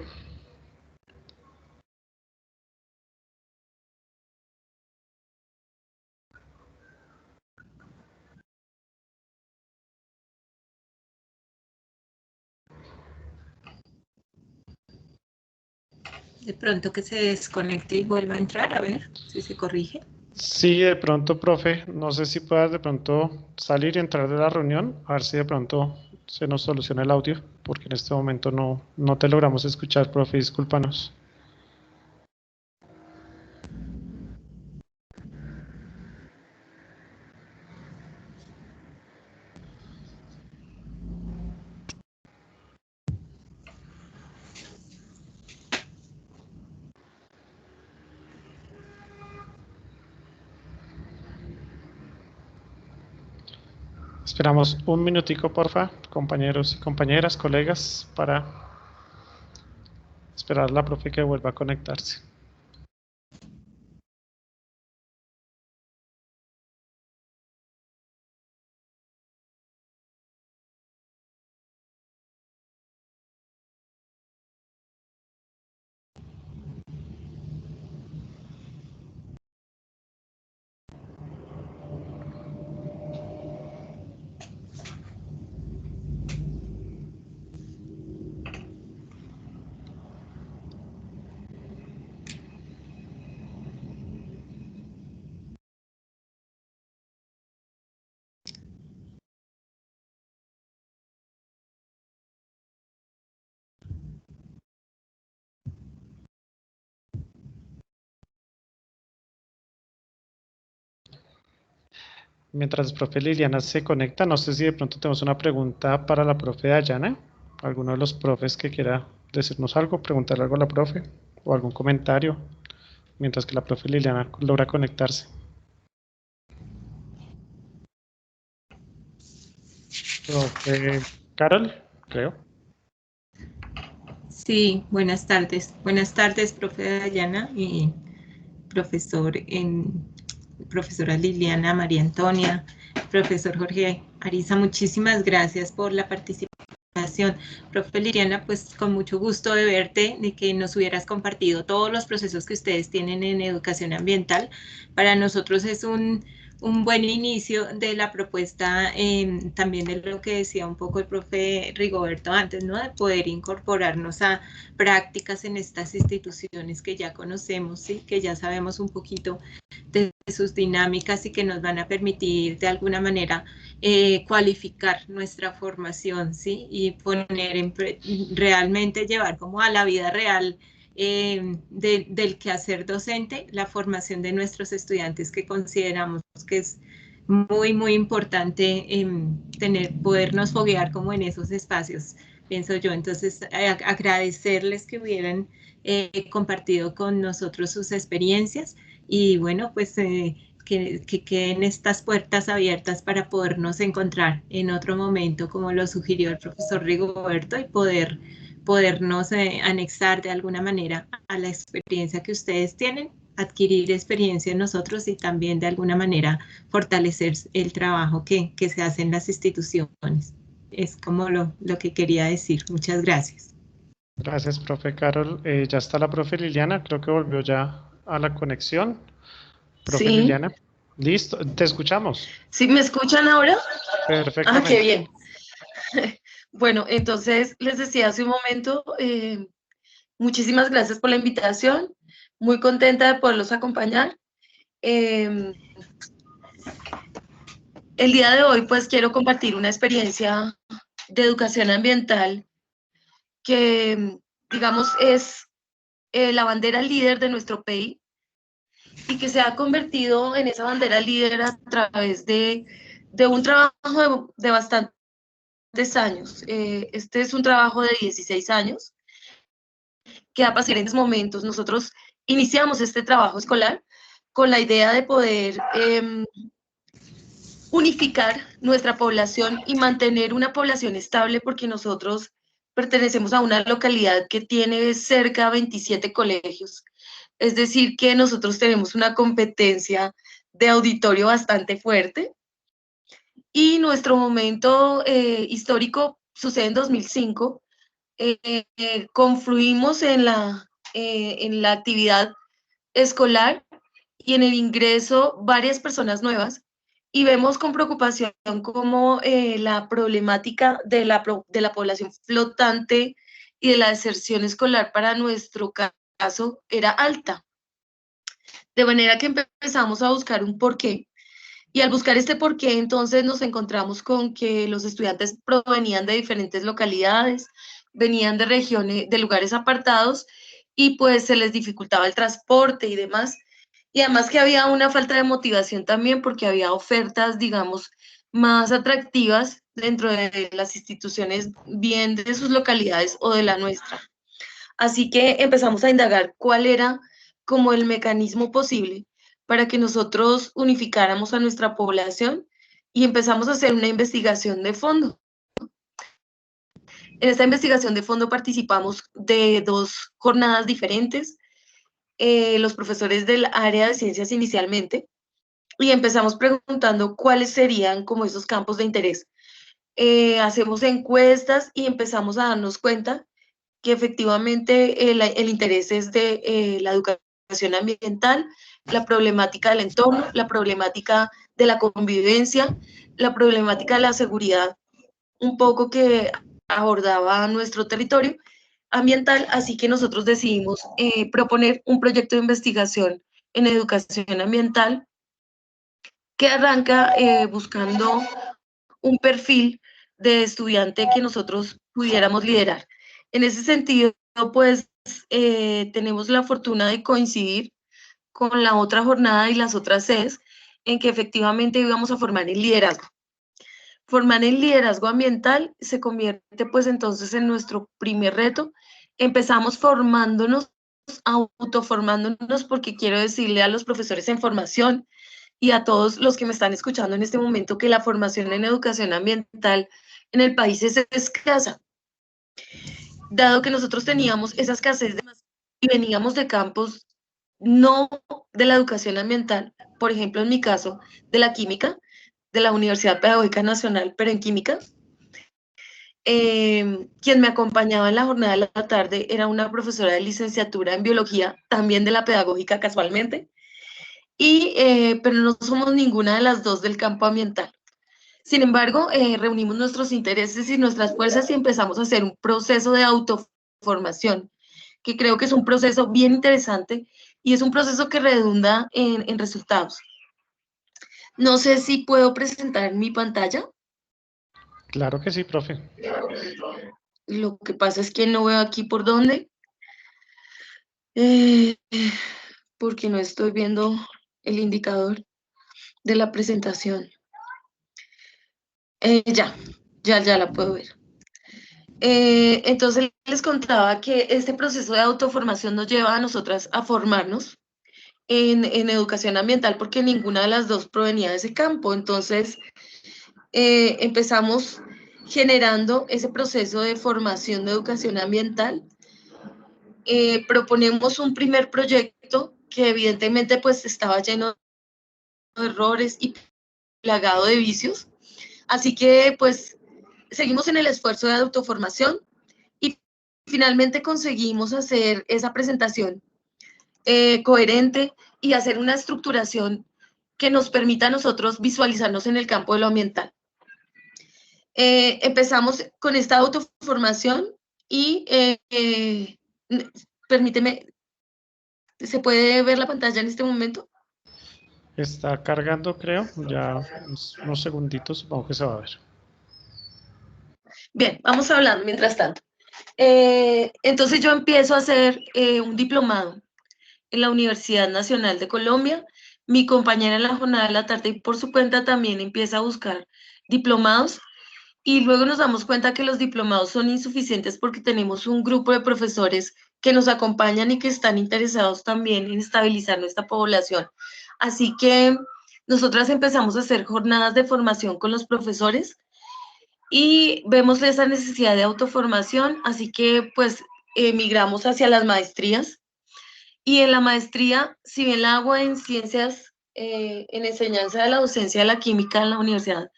De pronto que se desconecte y vuelva a entrar, a ver si se corrige. Sí, de pronto, profe, no sé si puedas de pronto salir y entrar de la reunión, a ver si de pronto se nos soluciona el audio, porque en este momento no te logramos escuchar, profe, discúlpanos. Esperamos un minutico, porfa, compañeros y compañeras, colegas, para esperar a la profe que vuelva a conectarse. Mientras la profe Liliana se conecta, no sé si de pronto tenemos una pregunta para la profe Dayana. ¿Alguno de los profes que quiera decirnos algo, preguntarle algo a la profe o algún comentario mientras que la profe Liliana logra conectarse? Profe Carol, creo. Sí, buenas tardes. Buenas tardes, profe Dayana y profesora Liliana, María Antonia, profesor Jorge Ariza, muchísimas gracias por la participación. Profe Liliana, pues con mucho gusto de verte, de que nos hubieras compartido todos los procesos que ustedes tienen en educación ambiental. Para nosotros es un buen inicio de la propuesta, también de lo que decía un poco el profe Rigoberto antes, ¿no? De poder incorporarnos a prácticas en estas instituciones que ya conocemos, ¿sí? Que ya sabemos un poquito de sus dinámicas y que nos van a permitir de alguna manera cualificar nuestra formación, ¿sí? Y poner realmente llevar como a la vida real del quehacer docente la formación de nuestros estudiantes, que consideramos que es muy, muy importante podernos foguear como en esos espacios, pienso yo. Entonces, agradecerles que hubieran compartido con nosotros sus experiencias y bueno, pues que queden estas puertas abiertas para podernos encontrar en otro momento, como lo sugirió el profesor Rigoberto, y podernos anexar de alguna manera a la experiencia que ustedes tienen, adquirir experiencia en nosotros y también de alguna manera fortalecer el trabajo que se hace en las instituciones. Es como lo que quería decir. Muchas gracias. Gracias, profe Carol. Ya está la profe Liliana, creo que volvió ya a la conexión. Profe Sí. Liliana. Listo, te escuchamos. ¿Sí me escuchan ahora? Perfectamente. Ah, qué bien. Bueno, entonces les decía hace un momento, Muchísimas gracias por la invitación, muy contenta de poderlos acompañar. El día de hoy pues quiero compartir una experiencia de educación ambiental que digamos es la bandera líder de nuestro país y que se ha convertido en esa bandera líder a través de un trabajo de bastantes años. Este es un trabajo de 16 años que a diferentes momentos nosotros iniciamos este trabajo escolar con la idea de poder unificar nuestra población y mantener una población estable, porque nosotros pertenecemos a una localidad que tiene cerca de 27 colegios. Es decir, que nosotros tenemos una competencia de auditorio bastante fuerte. Y nuestro momento histórico sucede en 2005. Confluimos en la actividad escolar y en el ingreso varias personas nuevas, y vemos con preocupación cómo la problemática de la población flotante y de la deserción escolar para nuestro caso era alta. De manera que empezamos a buscar un porqué, y al buscar este porqué, entonces nos encontramos con que los estudiantes provenían de diferentes localidades, venían de regiones, de lugares apartados, y pues se les dificultaba el transporte y demás. Y además que había una falta de motivación también, porque había ofertas, digamos, más atractivas dentro de las instituciones, bien de sus localidades o de la nuestra. Así que empezamos a indagar cuál era como el mecanismo posible para que nosotros unificáramos a nuestra población, y empezamos a hacer una investigación de fondo. En esta investigación de fondo participamos de 2 jornadas diferentes, los profesores del área de ciencias inicialmente, y empezamos preguntando cuáles serían como esos campos de interés. Hacemos encuestas y empezamos a darnos cuenta que efectivamente el interés es de la educación ambiental, la problemática del entorno, la problemática de la convivencia, la problemática de la seguridad, un poco que abordaba nuestro territorio ambiental. Así que nosotros decidimos proponer un proyecto de investigación en educación ambiental que arranca buscando un perfil de estudiante que nosotros pudiéramos liderar. En ese sentido, pues tenemos la fortuna de coincidir con la otra jornada y las otras sedes, en que efectivamente íbamos a formar el liderazgo. Formar el liderazgo ambiental se convierte pues entonces en nuestro primer reto. Empezamos formándonos, autoformándonos, porque quiero decirle a los profesores en formación y a todos los que me están escuchando en este momento que la formación en educación ambiental en el país es escasa, dado que nosotros teníamos esa escasez y veníamos de campos no de la educación ambiental, por ejemplo, en mi caso, de la química, de la Universidad Pedagógica Nacional, pero en química. Quien me acompañaba en la jornada de la tarde era una profesora de licenciatura en biología, también de la pedagógica casualmente, pero no somos ninguna de las dos del campo ambiental. Sin embargo, reunimos nuestros intereses y nuestras fuerzas y empezamos a hacer un proceso de autoformación, que creo que es un proceso bien interesante y es un proceso que redunda en resultados. No sé si puedo presentar mi pantalla. Claro que sí, profe. Lo que pasa es que no veo aquí por dónde, porque no estoy viendo el indicador de la presentación. Ya la puedo ver. Entonces les contaba que este proceso de autoformación nos lleva a nosotras a formarnos en educación ambiental, porque ninguna de las dos provenía de ese campo. Entonces empezamos generando ese proceso de formación de educación ambiental. Proponemos un primer proyecto que evidentemente pues estaba lleno de errores y plagado de vicios. Así que pues seguimos en el esfuerzo de autoformación y finalmente conseguimos hacer esa presentación coherente y hacer una estructuración que nos permita a nosotros visualizarnos en el campo de lo ambiental. Empezamos con esta autoformación y permíteme, ¿se puede ver la pantalla en este momento? Está cargando, creo. Ya unos segunditos, supongo que se va a ver. Bien, vamos hablando mientras tanto. Entonces yo empiezo a hacer un diplomado en la Universidad Nacional de Colombia. Mi compañera en la jornada de la tarde y por su cuenta también empieza a buscar diplomados y luego nos damos cuenta que los diplomados son insuficientes porque tenemos un grupo de profesores que nos acompañan y que están interesados también en estabilizar nuestra población. Así que nosotras empezamos a hacer jornadas de formación con los profesores y vemos esa necesidad de autoformación, así que pues migramos hacia las maestrías. Y en la maestría, si bien la hago en ciencias, en enseñanza de la docencia de la química en la Universidad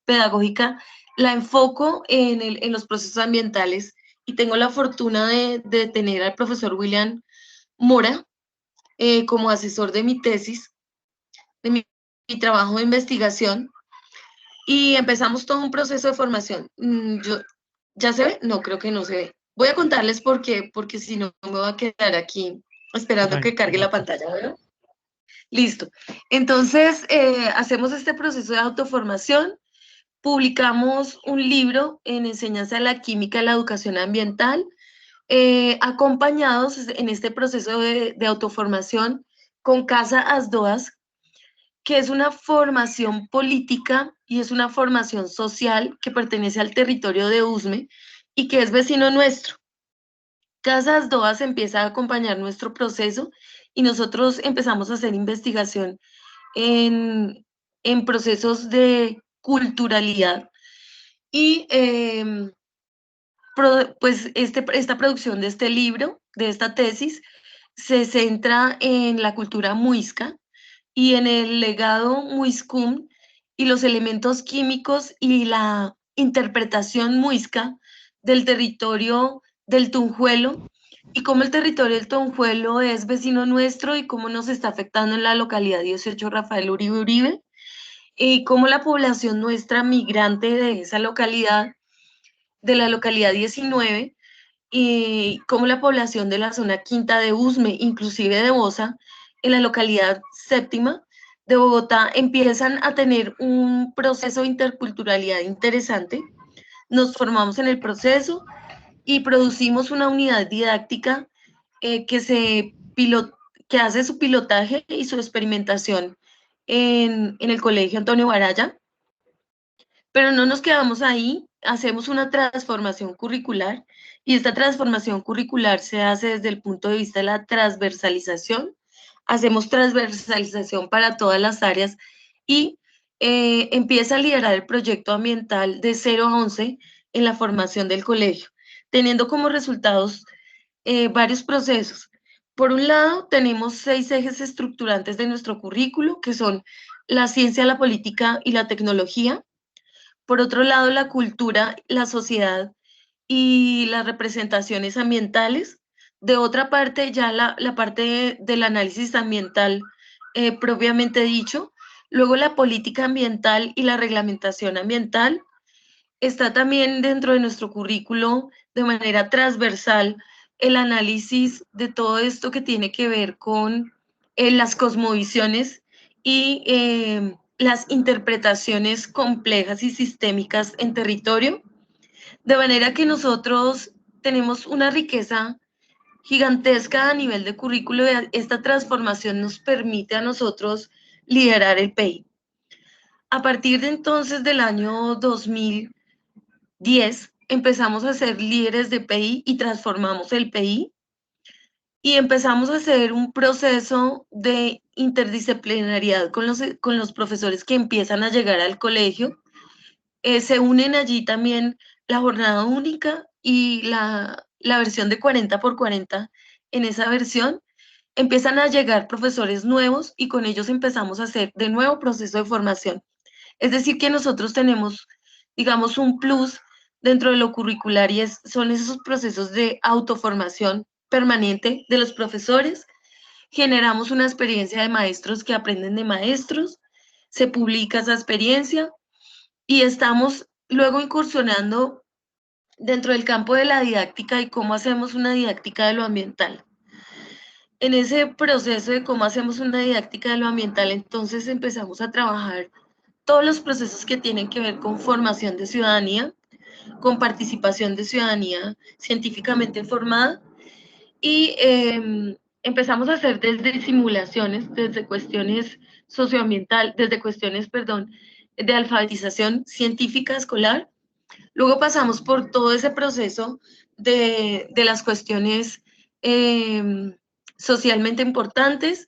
Pedagógica, la enfoco en los procesos ambientales y tengo la fortuna de tener al profesor William Mora como asesor de mi tesis, de mi trabajo de investigación. Y empezamos todo un proceso de formación. ¿Ya se ve? No, creo que no se ve. Voy a contarles porque si no me voy a quedar aquí esperando que cargue la pantalla, ¿verdad? Listo. Entonces, hacemos este proceso de autoformación, publicamos un libro en enseñanza de la química y la educación ambiental, acompañados en este proceso de autoformación con Casa Asdoas, que es una formación política y es una formación social que pertenece al territorio de Usme y que es vecino nuestro. Casa Asdoas empieza a acompañar nuestro proceso y nosotros empezamos a hacer investigación en procesos de culturalidad y pues esta producción de este libro, de esta tesis, se centra en la cultura muisca y en el legado muiscum y los elementos químicos y la interpretación muisca del territorio del Tunjuelo y cómo el territorio del Tunjuelo es vecino nuestro y cómo nos está afectando en la localidad 18 Rafael Uribe Uribe y cómo la población nuestra migrante de esa localidad, de la localidad 19, y cómo la población de la zona quinta de Usme, inclusive de Bosa, en la localidad séptima de Bogotá, empiezan a tener un proceso de interculturalidad interesante. Nos formamos en el proceso y producimos una unidad didáctica que hace su pilotaje y su experimentación en el Colegio Antonio Baraya. Pero no nos quedamos ahí, hacemos una transformación curricular y esta transformación curricular se hace desde el punto de vista de la transversalización. Hacemos transversalización para todas las áreas y empieza a liderar el proyecto ambiental de 0 a 11 en la formación del colegio, teniendo como resultados varios procesos. Por un lado, tenemos 6 ejes estructurantes de nuestro currículo, que son la ciencia, la política y la tecnología. Por otro lado, la cultura, la sociedad y las representaciones ambientales. De otra parte, ya la parte del análisis ambiental propiamente dicho. Luego la política ambiental y la reglamentación ambiental. Está también dentro de nuestro currículo de manera transversal el análisis de todo esto que tiene que ver con las cosmovisiones y las interpretaciones complejas y sistémicas en territorio, de manera que nosotros tenemos una riqueza gigantesca a nivel de currículo y esta transformación nos permite a nosotros liderar el PEI. A partir de entonces del año 2010 empezamos a ser líderes de PEI y transformamos el PEI y empezamos a hacer un proceso de interdisciplinariedad con los profesores que empiezan a llegar al colegio. Se unen allí también la jornada única y la versión de 40x40. En esa versión empiezan a llegar profesores nuevos y con ellos empezamos a hacer de nuevo proceso de formación. Es decir, que nosotros tenemos, digamos, un plus dentro de lo curricular y son esos procesos de autoformación permanente de los profesores. Generamos una experiencia de maestros que aprenden de maestros, se publica esa experiencia y estamos luego incursionando dentro del campo de la didáctica y cómo hacemos una didáctica de lo ambiental. En ese proceso de cómo hacemos una didáctica de lo ambiental, entonces empezamos a trabajar todos los procesos que tienen que ver con formación de ciudadanía, con participación de ciudadanía científicamente informada, y empezamos a hacer desde simulaciones, desde cuestiones socioambientales, desde cuestiones, perdón, de alfabetización científica escolar. Luego pasamos por todo ese proceso de las cuestiones socialmente importantes,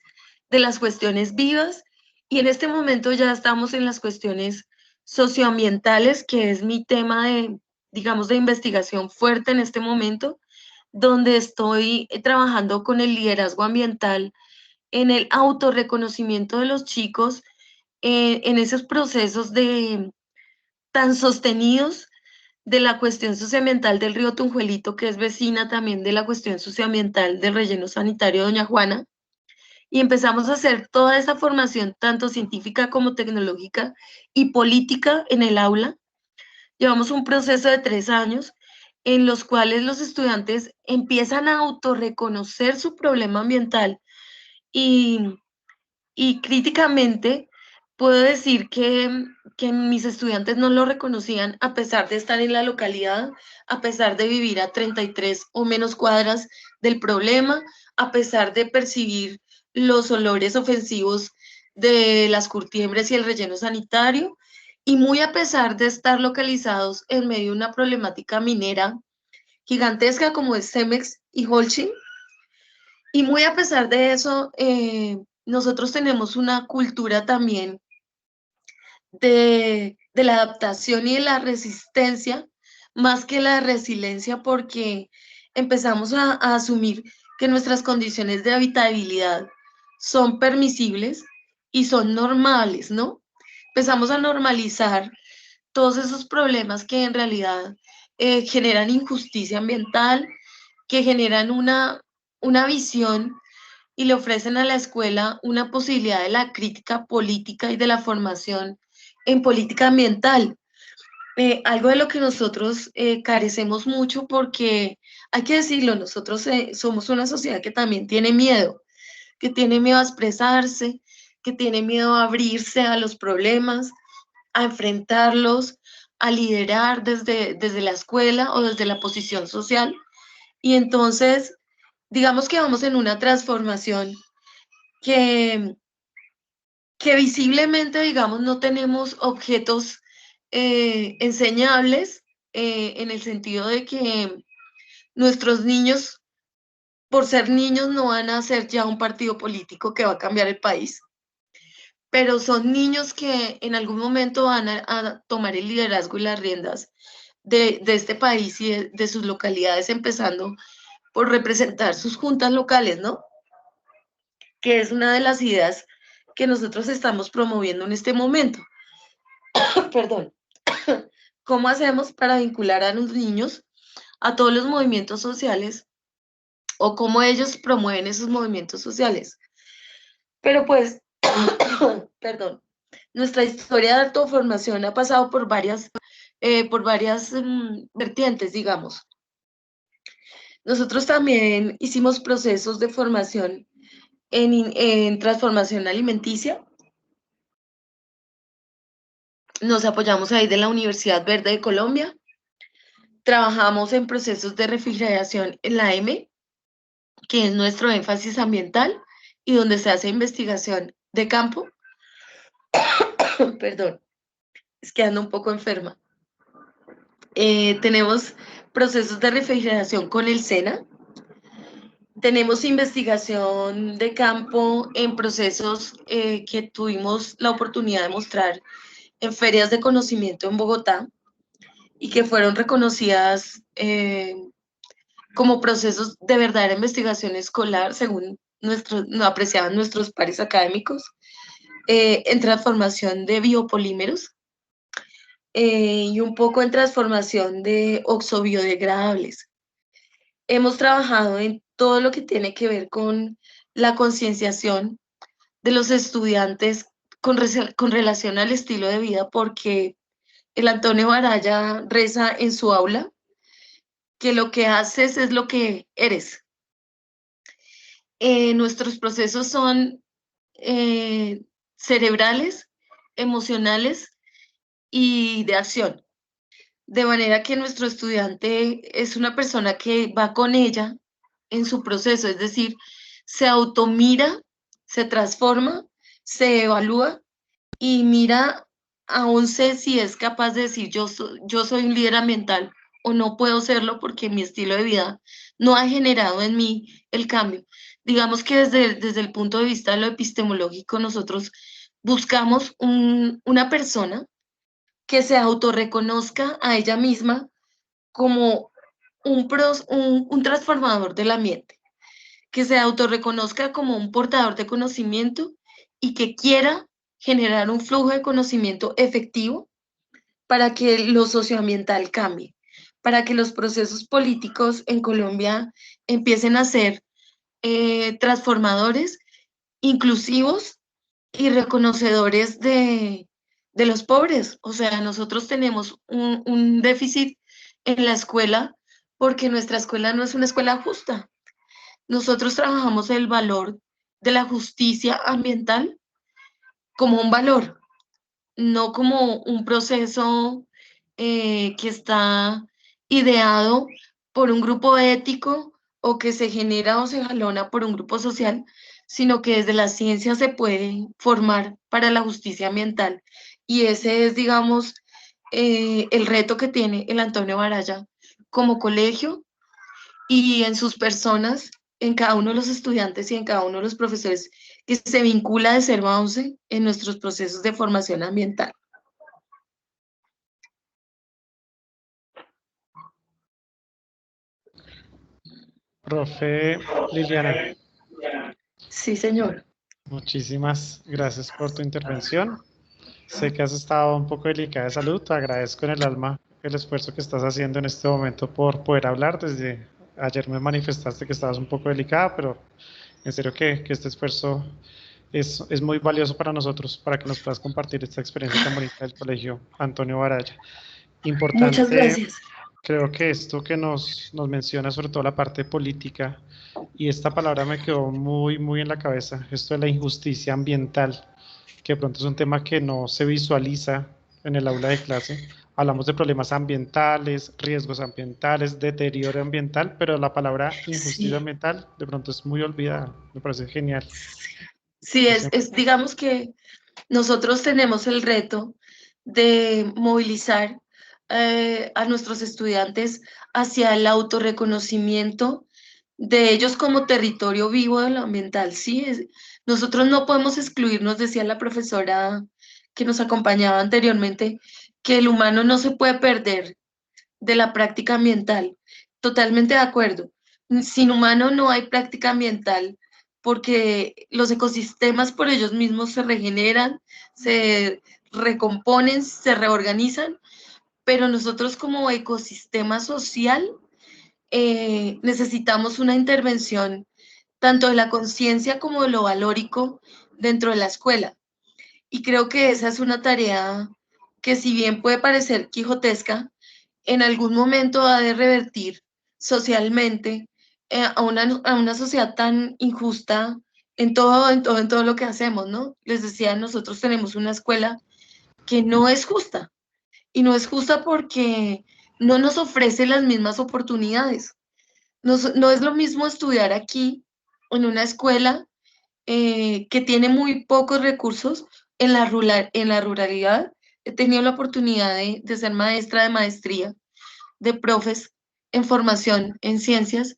de las cuestiones vivas, y en este momento ya estamos en las cuestiones socioambientales, que es mi tema de, digamos, de investigación fuerte en este momento, donde estoy trabajando con el liderazgo ambiental en el autorreconocimiento de los chicos, en esos procesos tan sostenidos de la cuestión socioambiental del río Tunjuelito, que es vecina también de la cuestión socioambiental del relleno sanitario Doña Juana, y empezamos a hacer toda esa formación, tanto científica como tecnológica y política en el aula. Llevamos un proceso de 3 años en los cuales los estudiantes empiezan a autorreconocer su problema ambiental y críticamente puedo decir que mis estudiantes no lo reconocían a pesar de estar en la localidad, a pesar de vivir a 33 o menos cuadras del problema, a pesar de percibir los olores ofensivos de las curtiembres y el relleno sanitario, y muy a pesar de estar localizados en medio de una problemática minera gigantesca como es Cemex y Holcim. Y muy a pesar de eso, nosotros tenemos una cultura también de la adaptación y de la resistencia, más que la resiliencia, porque empezamos a asumir que nuestras condiciones de habitabilidad son permisibles y son normales, ¿no? Empezamos a normalizar todos esos problemas que en realidad generan injusticia ambiental, que generan una visión y le ofrecen a la escuela una posibilidad de la crítica política y de la formación en política ambiental. Algo de lo que nosotros carecemos mucho, porque hay que decirlo, nosotros somos una sociedad que también tiene miedo, que tiene miedo a expresarse, que tiene miedo a abrirse a los problemas, a enfrentarlos, a liderar desde la escuela o desde la posición social. Y entonces, digamos que vamos en una transformación que visiblemente, digamos, no tenemos objetos enseñables, en el sentido de que nuestros niños, por ser niños, no van a ser ya un partido político que va a cambiar el país, pero son niños que en algún momento van a tomar el liderazgo y las riendas de este país y de sus localidades, empezando por representar sus juntas locales, ¿no? Que es una de las ideas que nosotros estamos promoviendo en este momento. Perdón. ¿Cómo hacemos para vincular a los niños a todos los movimientos sociales, o cómo ellos promueven esos movimientos sociales? Pero pues, perdón, nuestra historia de autoformación ha pasado por varias vertientes, digamos. Nosotros también hicimos procesos de formación en transformación alimenticia. Nos apoyamos ahí de la Universidad Verde de Colombia. Trabajamos en procesos de refrigeración en la M, que es nuestro énfasis ambiental y donde se hace investigación de campo. Perdón, es que ando un poco enferma. Tenemos procesos de refrigeración con el SENA. Tenemos investigación de campo en procesos que tuvimos la oportunidad de mostrar en ferias de conocimiento en Bogotá y que fueron reconocidas como procesos de verdadera investigación escolar, según apreciaban nuestros pares académicos, en transformación de biopolímeros y un poco en transformación de oxobiodegradables. Hemos trabajado en todo lo que tiene que ver con la concienciación de los estudiantes con relación al estilo de vida, porque el Antonio Baraya reza en su aula que lo que haces es lo que eres. Nuestros procesos son cerebrales, emocionales y de acción. De manera que nuestro estudiante es una persona que va con ella en su proceso, es decir, se automira, se transforma, se evalúa y mira, aún sé si es capaz de decir yo soy un líder ambiental o no puedo serlo porque mi estilo de vida no ha generado en mí el cambio. Digamos que desde el punto de vista de lo epistemológico, nosotros buscamos una persona que se autorreconozca a ella misma como un transformador del ambiente, que se autorreconozca como un portador de conocimiento y que quiera generar un flujo de conocimiento efectivo para que lo socioambiental cambie, para que los procesos políticos en Colombia empiecen a ser transformadores, inclusivos y reconocedores de los pobres. O sea, nosotros tenemos un déficit en la escuela porque nuestra escuela no es una escuela justa. Nosotros trabajamos el valor de la justicia ambiental como un valor, no como un proceso que está ideado por un grupo ético o que se genera o se jalona por un grupo social, sino que desde la ciencia se puede formar para la justicia ambiental. Y ese es, digamos, el reto que tiene el Antonio Baraya como colegio y en sus personas, en cada uno de los estudiantes y en cada uno de los profesores que se vincula de 0 a 11 en nuestros procesos de formación ambiental. Profe Liliana, Sí, señor. muchísimas gracias por tu intervención. Sé que has estado un poco delicada de salud, te agradezco en el alma el esfuerzo que estás haciendo en este momento por poder hablar. Desde ayer me manifestaste que estabas un poco delicada, pero en serio que este esfuerzo es muy valioso para nosotros, para que nos puedas compartir esta experiencia tan bonita del Colegio Antonio Baraya. Importante, muchas gracias. Creo que esto que nos menciona, sobre todo la parte política, y esta palabra me quedó muy en la cabeza, esto de la injusticia ambiental, que de pronto es un tema que no se visualiza en el aula de clase. Hablamos de problemas ambientales, riesgos ambientales, deterioro ambiental, pero la palabra injusticia Sí, ambiental de pronto es muy olvidada. Me parece genial. sí digamos que nosotros tenemos el reto de movilizar a nuestros estudiantes hacia el autorreconocimiento de ellos como territorio vivo de lo ambiental, ¿sí? Nosotros no podemos excluirnos, decía la profesora que nos acompañaba anteriormente, que el humano no se puede perder de la práctica ambiental. Totalmente de acuerdo. Sin humano no hay práctica ambiental porque los ecosistemas por ellos mismos se regeneran, se recomponen, se reorganizan, pero nosotros como ecosistema social necesitamos una intervención tanto de la conciencia como de lo valórico dentro de la escuela. Y creo que esa es una tarea que si bien puede parecer quijotesca, en algún momento ha de revertir socialmente a una sociedad tan injusta en todo lo que hacemos, ¿no? Les decía, nosotros tenemos una escuela que no es justa, y no es justa porque no nos ofrece las mismas oportunidades. No es lo mismo estudiar aquí en una escuela que tiene muy pocos recursos en la ruralidad. He tenido la oportunidad de ser maestra de maestría, de profes en formación en ciencias,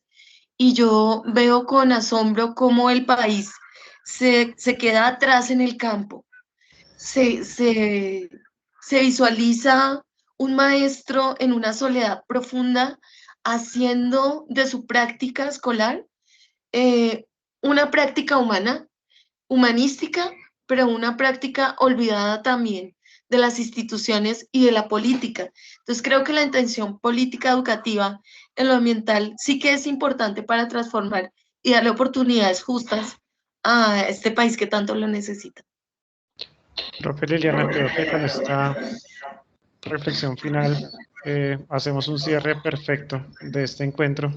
y yo veo con asombro cómo el país se queda atrás en el campo. Se visualiza un maestro en una soledad profunda haciendo de su práctica escolar eh, una práctica humana, humanística, pero una práctica olvidada también de las instituciones y de la política. Entonces creo que la intención política educativa en lo ambiental sí que es importante para transformar y darle oportunidades justas a este país que tanto lo necesita. Profe Liliana, creo que con esta reflexión final hacemos un cierre perfecto de este encuentro.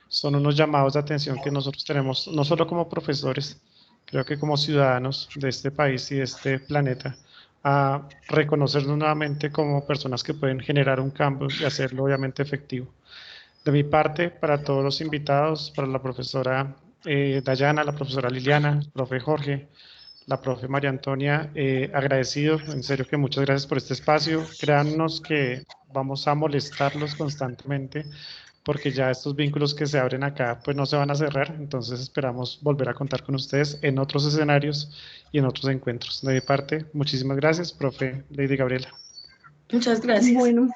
son unos llamados de atención que nosotros tenemos, no solo como profesores, creo que como ciudadanos de este país y de este planeta, a reconocernos nuevamente como personas que pueden generar un cambio y hacerlo obviamente efectivo. De mi parte, para todos los invitados, para la profesora Dayana, la profesora Liliana, el profe Jorge, la profe María Antonia, agradecido, en serio que muchas gracias por este espacio. Créannos que vamos a molestarlos constantemente porque ya estos vínculos que se abren acá pues no se van a cerrar, entonces esperamos volver a contar con ustedes en otros escenarios y en otros encuentros. De mi parte, muchísimas gracias, profe Lady Gabriela. Muchas gracias. Bueno,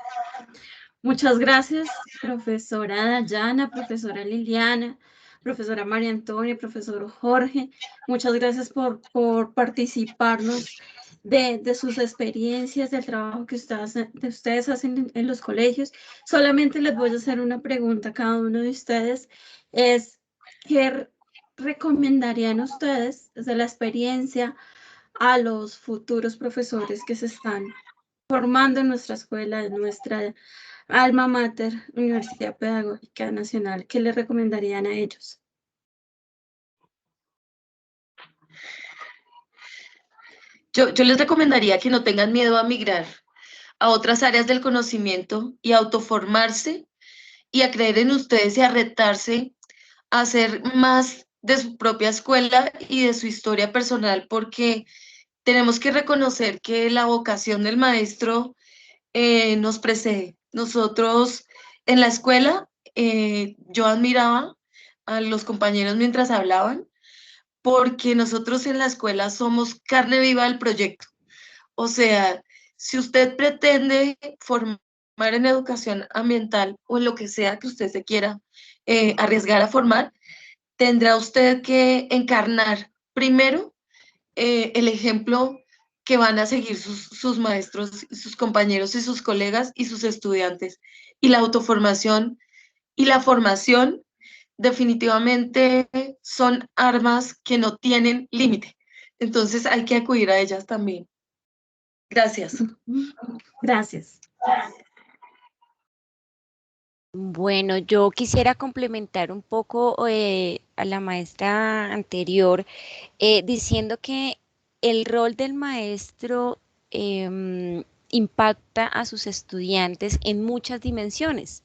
muchas gracias, profesora Dayana, profesora Liliana, profesora María Antonia, profesor Jorge. Muchas gracias por participarnos de sus experiencias, del trabajo que ustedes hacen en los colegios. Solamente les voy a hacer una pregunta a cada uno de ustedes. Es, ¿qué recomendarían ustedes desde la experiencia a los futuros profesores que se están formando en nuestra escuela, en nuestra alma mater, Universidad Pedagógica Nacional? ¿Qué les recomendarían a ellos? Yo les recomendaría que no tengan miedo a migrar a otras áreas del conocimiento y a autoformarse y a creer en ustedes y a retarse a hacer más de su propia escuela y de su historia personal, porque tenemos que reconocer que la vocación del maestro nos precede. Nosotros en la escuela, yo admiraba a los compañeros mientras hablaban, porque nosotros en la escuela somos carne viva del proyecto. O sea, si usted pretende formar en educación ambiental o en lo que sea que usted se quiera arriesgar a formar, tendrá usted que encarnar primero el ejemplo que van a seguir sus maestros, sus compañeros y sus colegas y sus estudiantes. Y la autoformación y la formación definitivamente son armas que no tienen límite. Entonces hay que acudir a ellas también. Gracias. Gracias. Bueno, yo quisiera complementar un poco a la maestra anterior, diciendo que el rol del maestro impacta a sus estudiantes en muchas dimensiones.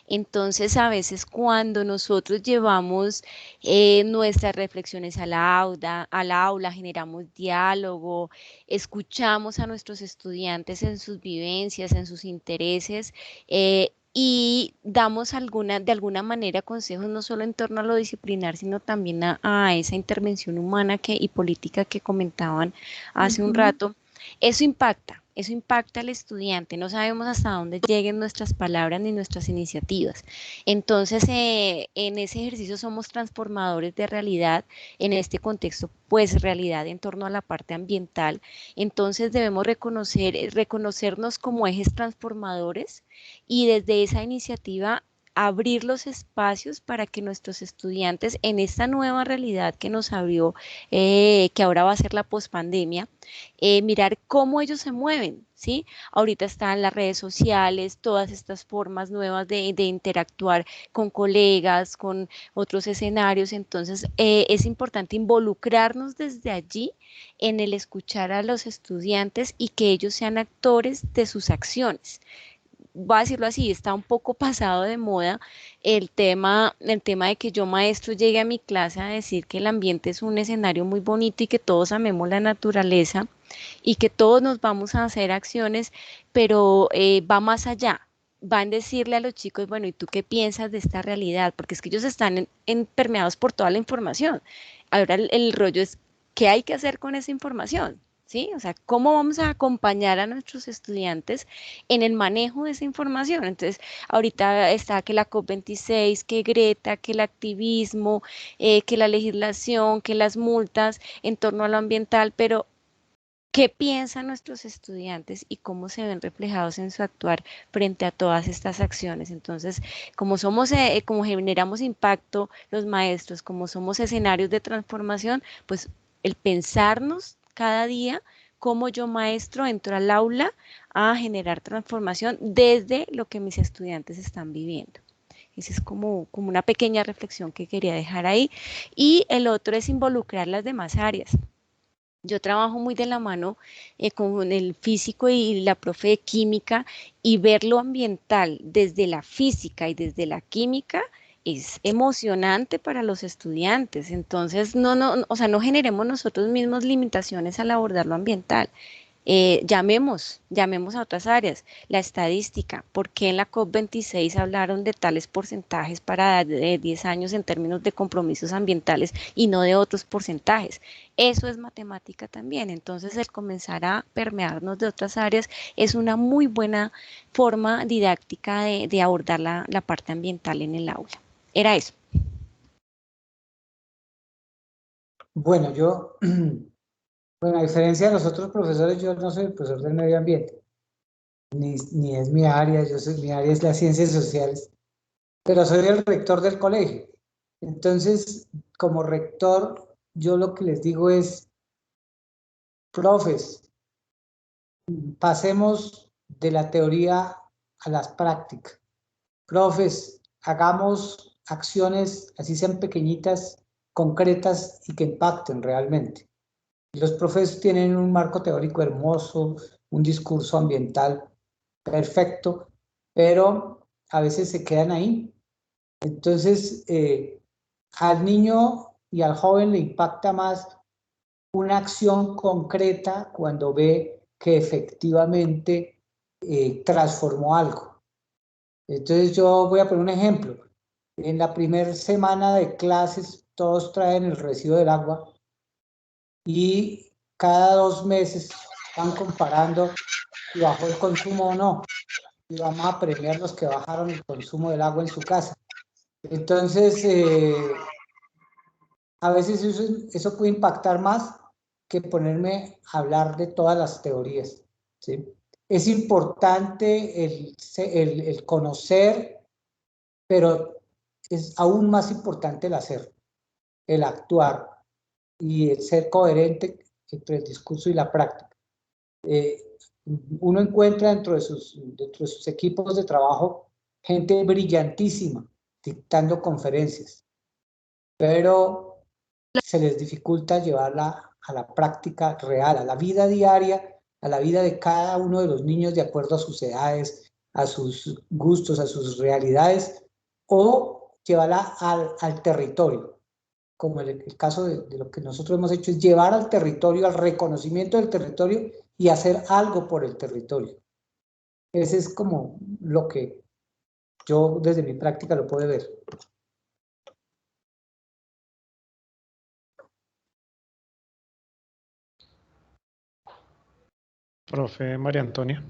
Entonces, a veces cuando nosotros llevamos nuestras reflexiones al aula, generamos diálogo, escuchamos a nuestros estudiantes en sus vivencias, en sus intereses, y damos de alguna manera consejos no solo en torno a lo disciplinar, sino también a esa intervención humana y política que comentaban hace un rato. Eso impacta al estudiante, no sabemos hasta dónde lleguen nuestras palabras ni nuestras iniciativas. Entonces, en ese ejercicio somos transformadores de realidad, en este contexto, pues realidad en torno a la parte ambiental. Entonces debemos reconocernos como ejes transformadores y desde esa iniciativa abrir los espacios para que nuestros estudiantes en esta nueva realidad que nos abrió, que ahora va a ser la pospandemia, mirar cómo ellos se mueven, ¿sí? Ahorita están las redes sociales, todas estas formas nuevas de interactuar con colegas, con otros escenarios, entonces es importante involucrarnos desde allí en el escuchar a los estudiantes y que ellos sean actores de sus acciones. Voy a decirlo así, está un poco pasado de moda el tema de que yo maestro llegue a mi clase a decir que el ambiente es un escenario muy bonito y que todos amemos la naturaleza y que todos nos vamos a hacer acciones, pero va más allá. Va en decirle a los chicos, bueno, ¿y tú qué piensas de esta realidad? Porque es que ellos están permeados por toda la información. Ahora el rollo es, ¿qué hay que hacer con esa información? ¿Sí? O sea, ¿cómo vamos a acompañar a nuestros estudiantes en el manejo de esa información? Entonces, ahorita está que la COP26, que Greta, que el activismo, que la legislación, que las multas en torno a lo ambiental, pero ¿qué piensan nuestros estudiantes y cómo se ven reflejados en su actuar frente a todas estas acciones? Entonces, como como generamos impacto los maestros, como somos escenarios de transformación, pues el pensarnos cada día cómo yo maestro entro al aula a generar transformación desde lo que mis estudiantes están viviendo. Esa es como una pequeña reflexión que quería dejar ahí. Y el otro es involucrar las demás áreas. Yo trabajo muy de la mano con el físico y la profe de química, y ver lo ambiental desde la física y desde la química es emocionante para los estudiantes. Entonces, o sea, no generemos nosotros mismos limitaciones al abordar lo ambiental. Llamemos a otras áreas. La estadística, ¿por qué en la COP26 hablaron de tales porcentajes para 10 años en términos de compromisos ambientales y no de otros porcentajes? Eso es matemática también. Entonces, el comenzar a permearnos de otras áreas es una muy buena forma didáctica de abordar la parte ambiental en el aula. Era eso. Bueno, bueno, a diferencia de los otros profesores, yo no soy el profesor del medio ambiente, ni es mi área, mi área es las ciencias sociales, pero soy el rector del colegio. Entonces, como rector, yo lo que les digo es, profes, pasemos de la teoría a las prácticas. Profes, hagamos acciones, así sean pequeñitas, concretas y que impacten realmente. Los profes tienen un marco teórico hermoso, un discurso ambiental perfecto, pero a veces se quedan ahí. Entonces, al niño y al joven le impacta más una acción concreta cuando ve que efectivamente transformó algo. Entonces, yo voy a poner un ejemplo. En la primera semana de clases, todos traen el recibo del agua y cada 2 meses van comparando si bajó el consumo o no, y vamos a premiar los que bajaron el consumo del agua en su casa. Entonces, a veces eso puede impactar más que ponerme a hablar de todas las teorías, ¿sí? Es importante el conocer, pero es aún más importante el hacer, el actuar y el ser coherente entre el discurso y la práctica. Uno encuentra dentro de sus equipos de trabajo gente brillantísima dictando conferencias, pero se les dificulta llevarla a la práctica real, a la vida diaria, a la vida de cada uno de los niños de acuerdo a sus edades, a sus gustos, a sus realidades, o llevarla al territorio, como el caso de lo que nosotros hemos hecho, es llevar al territorio, al reconocimiento del territorio y hacer algo por el territorio. Ese es como lo que yo desde mi práctica lo puedo ver. Profe María Antonia.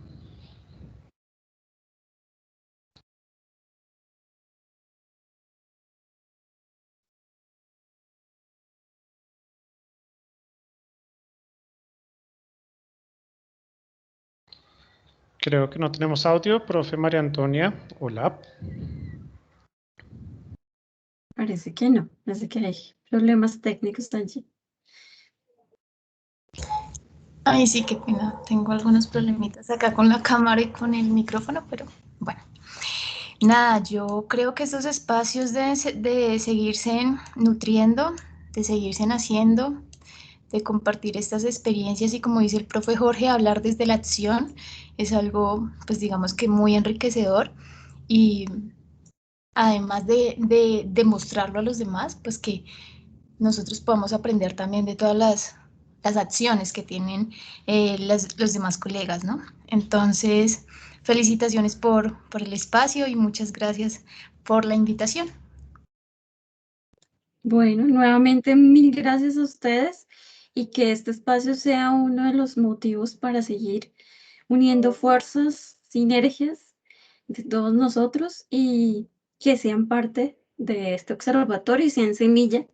Creo que no tenemos audio. Profe María Antonia, hola. Parece que no, parece que hay problemas técnicos allí. Ay, sí, qué pena. Tengo algunos problemitas acá con la cámara y con el micrófono, pero bueno. Nada, yo creo que estos espacios de seguirse nutriendo, de seguirse haciendo, de compartir estas experiencias y, como dice el profe Jorge, hablar desde la acción es algo, pues digamos que muy enriquecedor, y además de demostrarlo a los demás, pues que nosotros podamos aprender también de todas las acciones que tienen los demás colegas, ¿no? Entonces, felicitaciones por el espacio y muchas gracias por la invitación. Bueno, nuevamente mil gracias a ustedes, y que este espacio sea uno de los motivos para seguir uniendo fuerzas, sinergias de todos nosotros, y que sean parte de este observatorio y sean semilla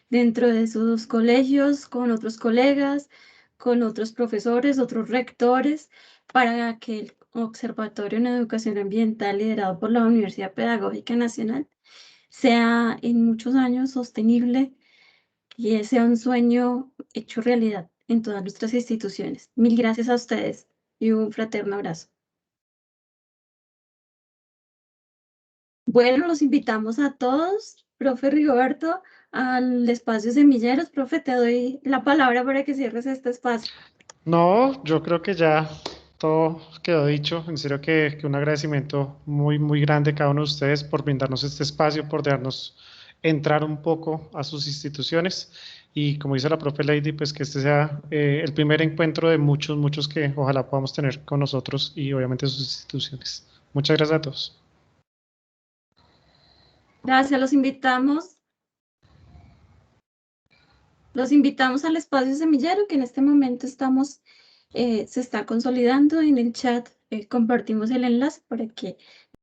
dentro de sus colegios, con otros colegas, con otros profesores, otros rectores, para que el Observatorio en Educación Ambiental, liderado por la Universidad Pedagógica Nacional, sea en muchos años sostenible y sea un sueño hecho realidad en todas nuestras instituciones. Mil gracias a ustedes y un fraterno abrazo. Bueno, los invitamos a todos, profe Rigoberto, al espacio Semilleros. Profe, te doy la palabra para que cierres este espacio. No, yo creo que ya todo quedó dicho. En serio que un agradecimiento muy, muy grande a cada uno de ustedes por brindarnos este espacio, por dejarnos entrar un poco a sus instituciones. Y como dice la profe Lady, pues que este sea el primer encuentro de muchos, muchos que ojalá podamos tener con nosotros y obviamente sus instituciones. Muchas gracias a todos. Gracias, los invitamos al espacio semillero que en este momento se está consolidando en el chat. Compartimos el enlace para que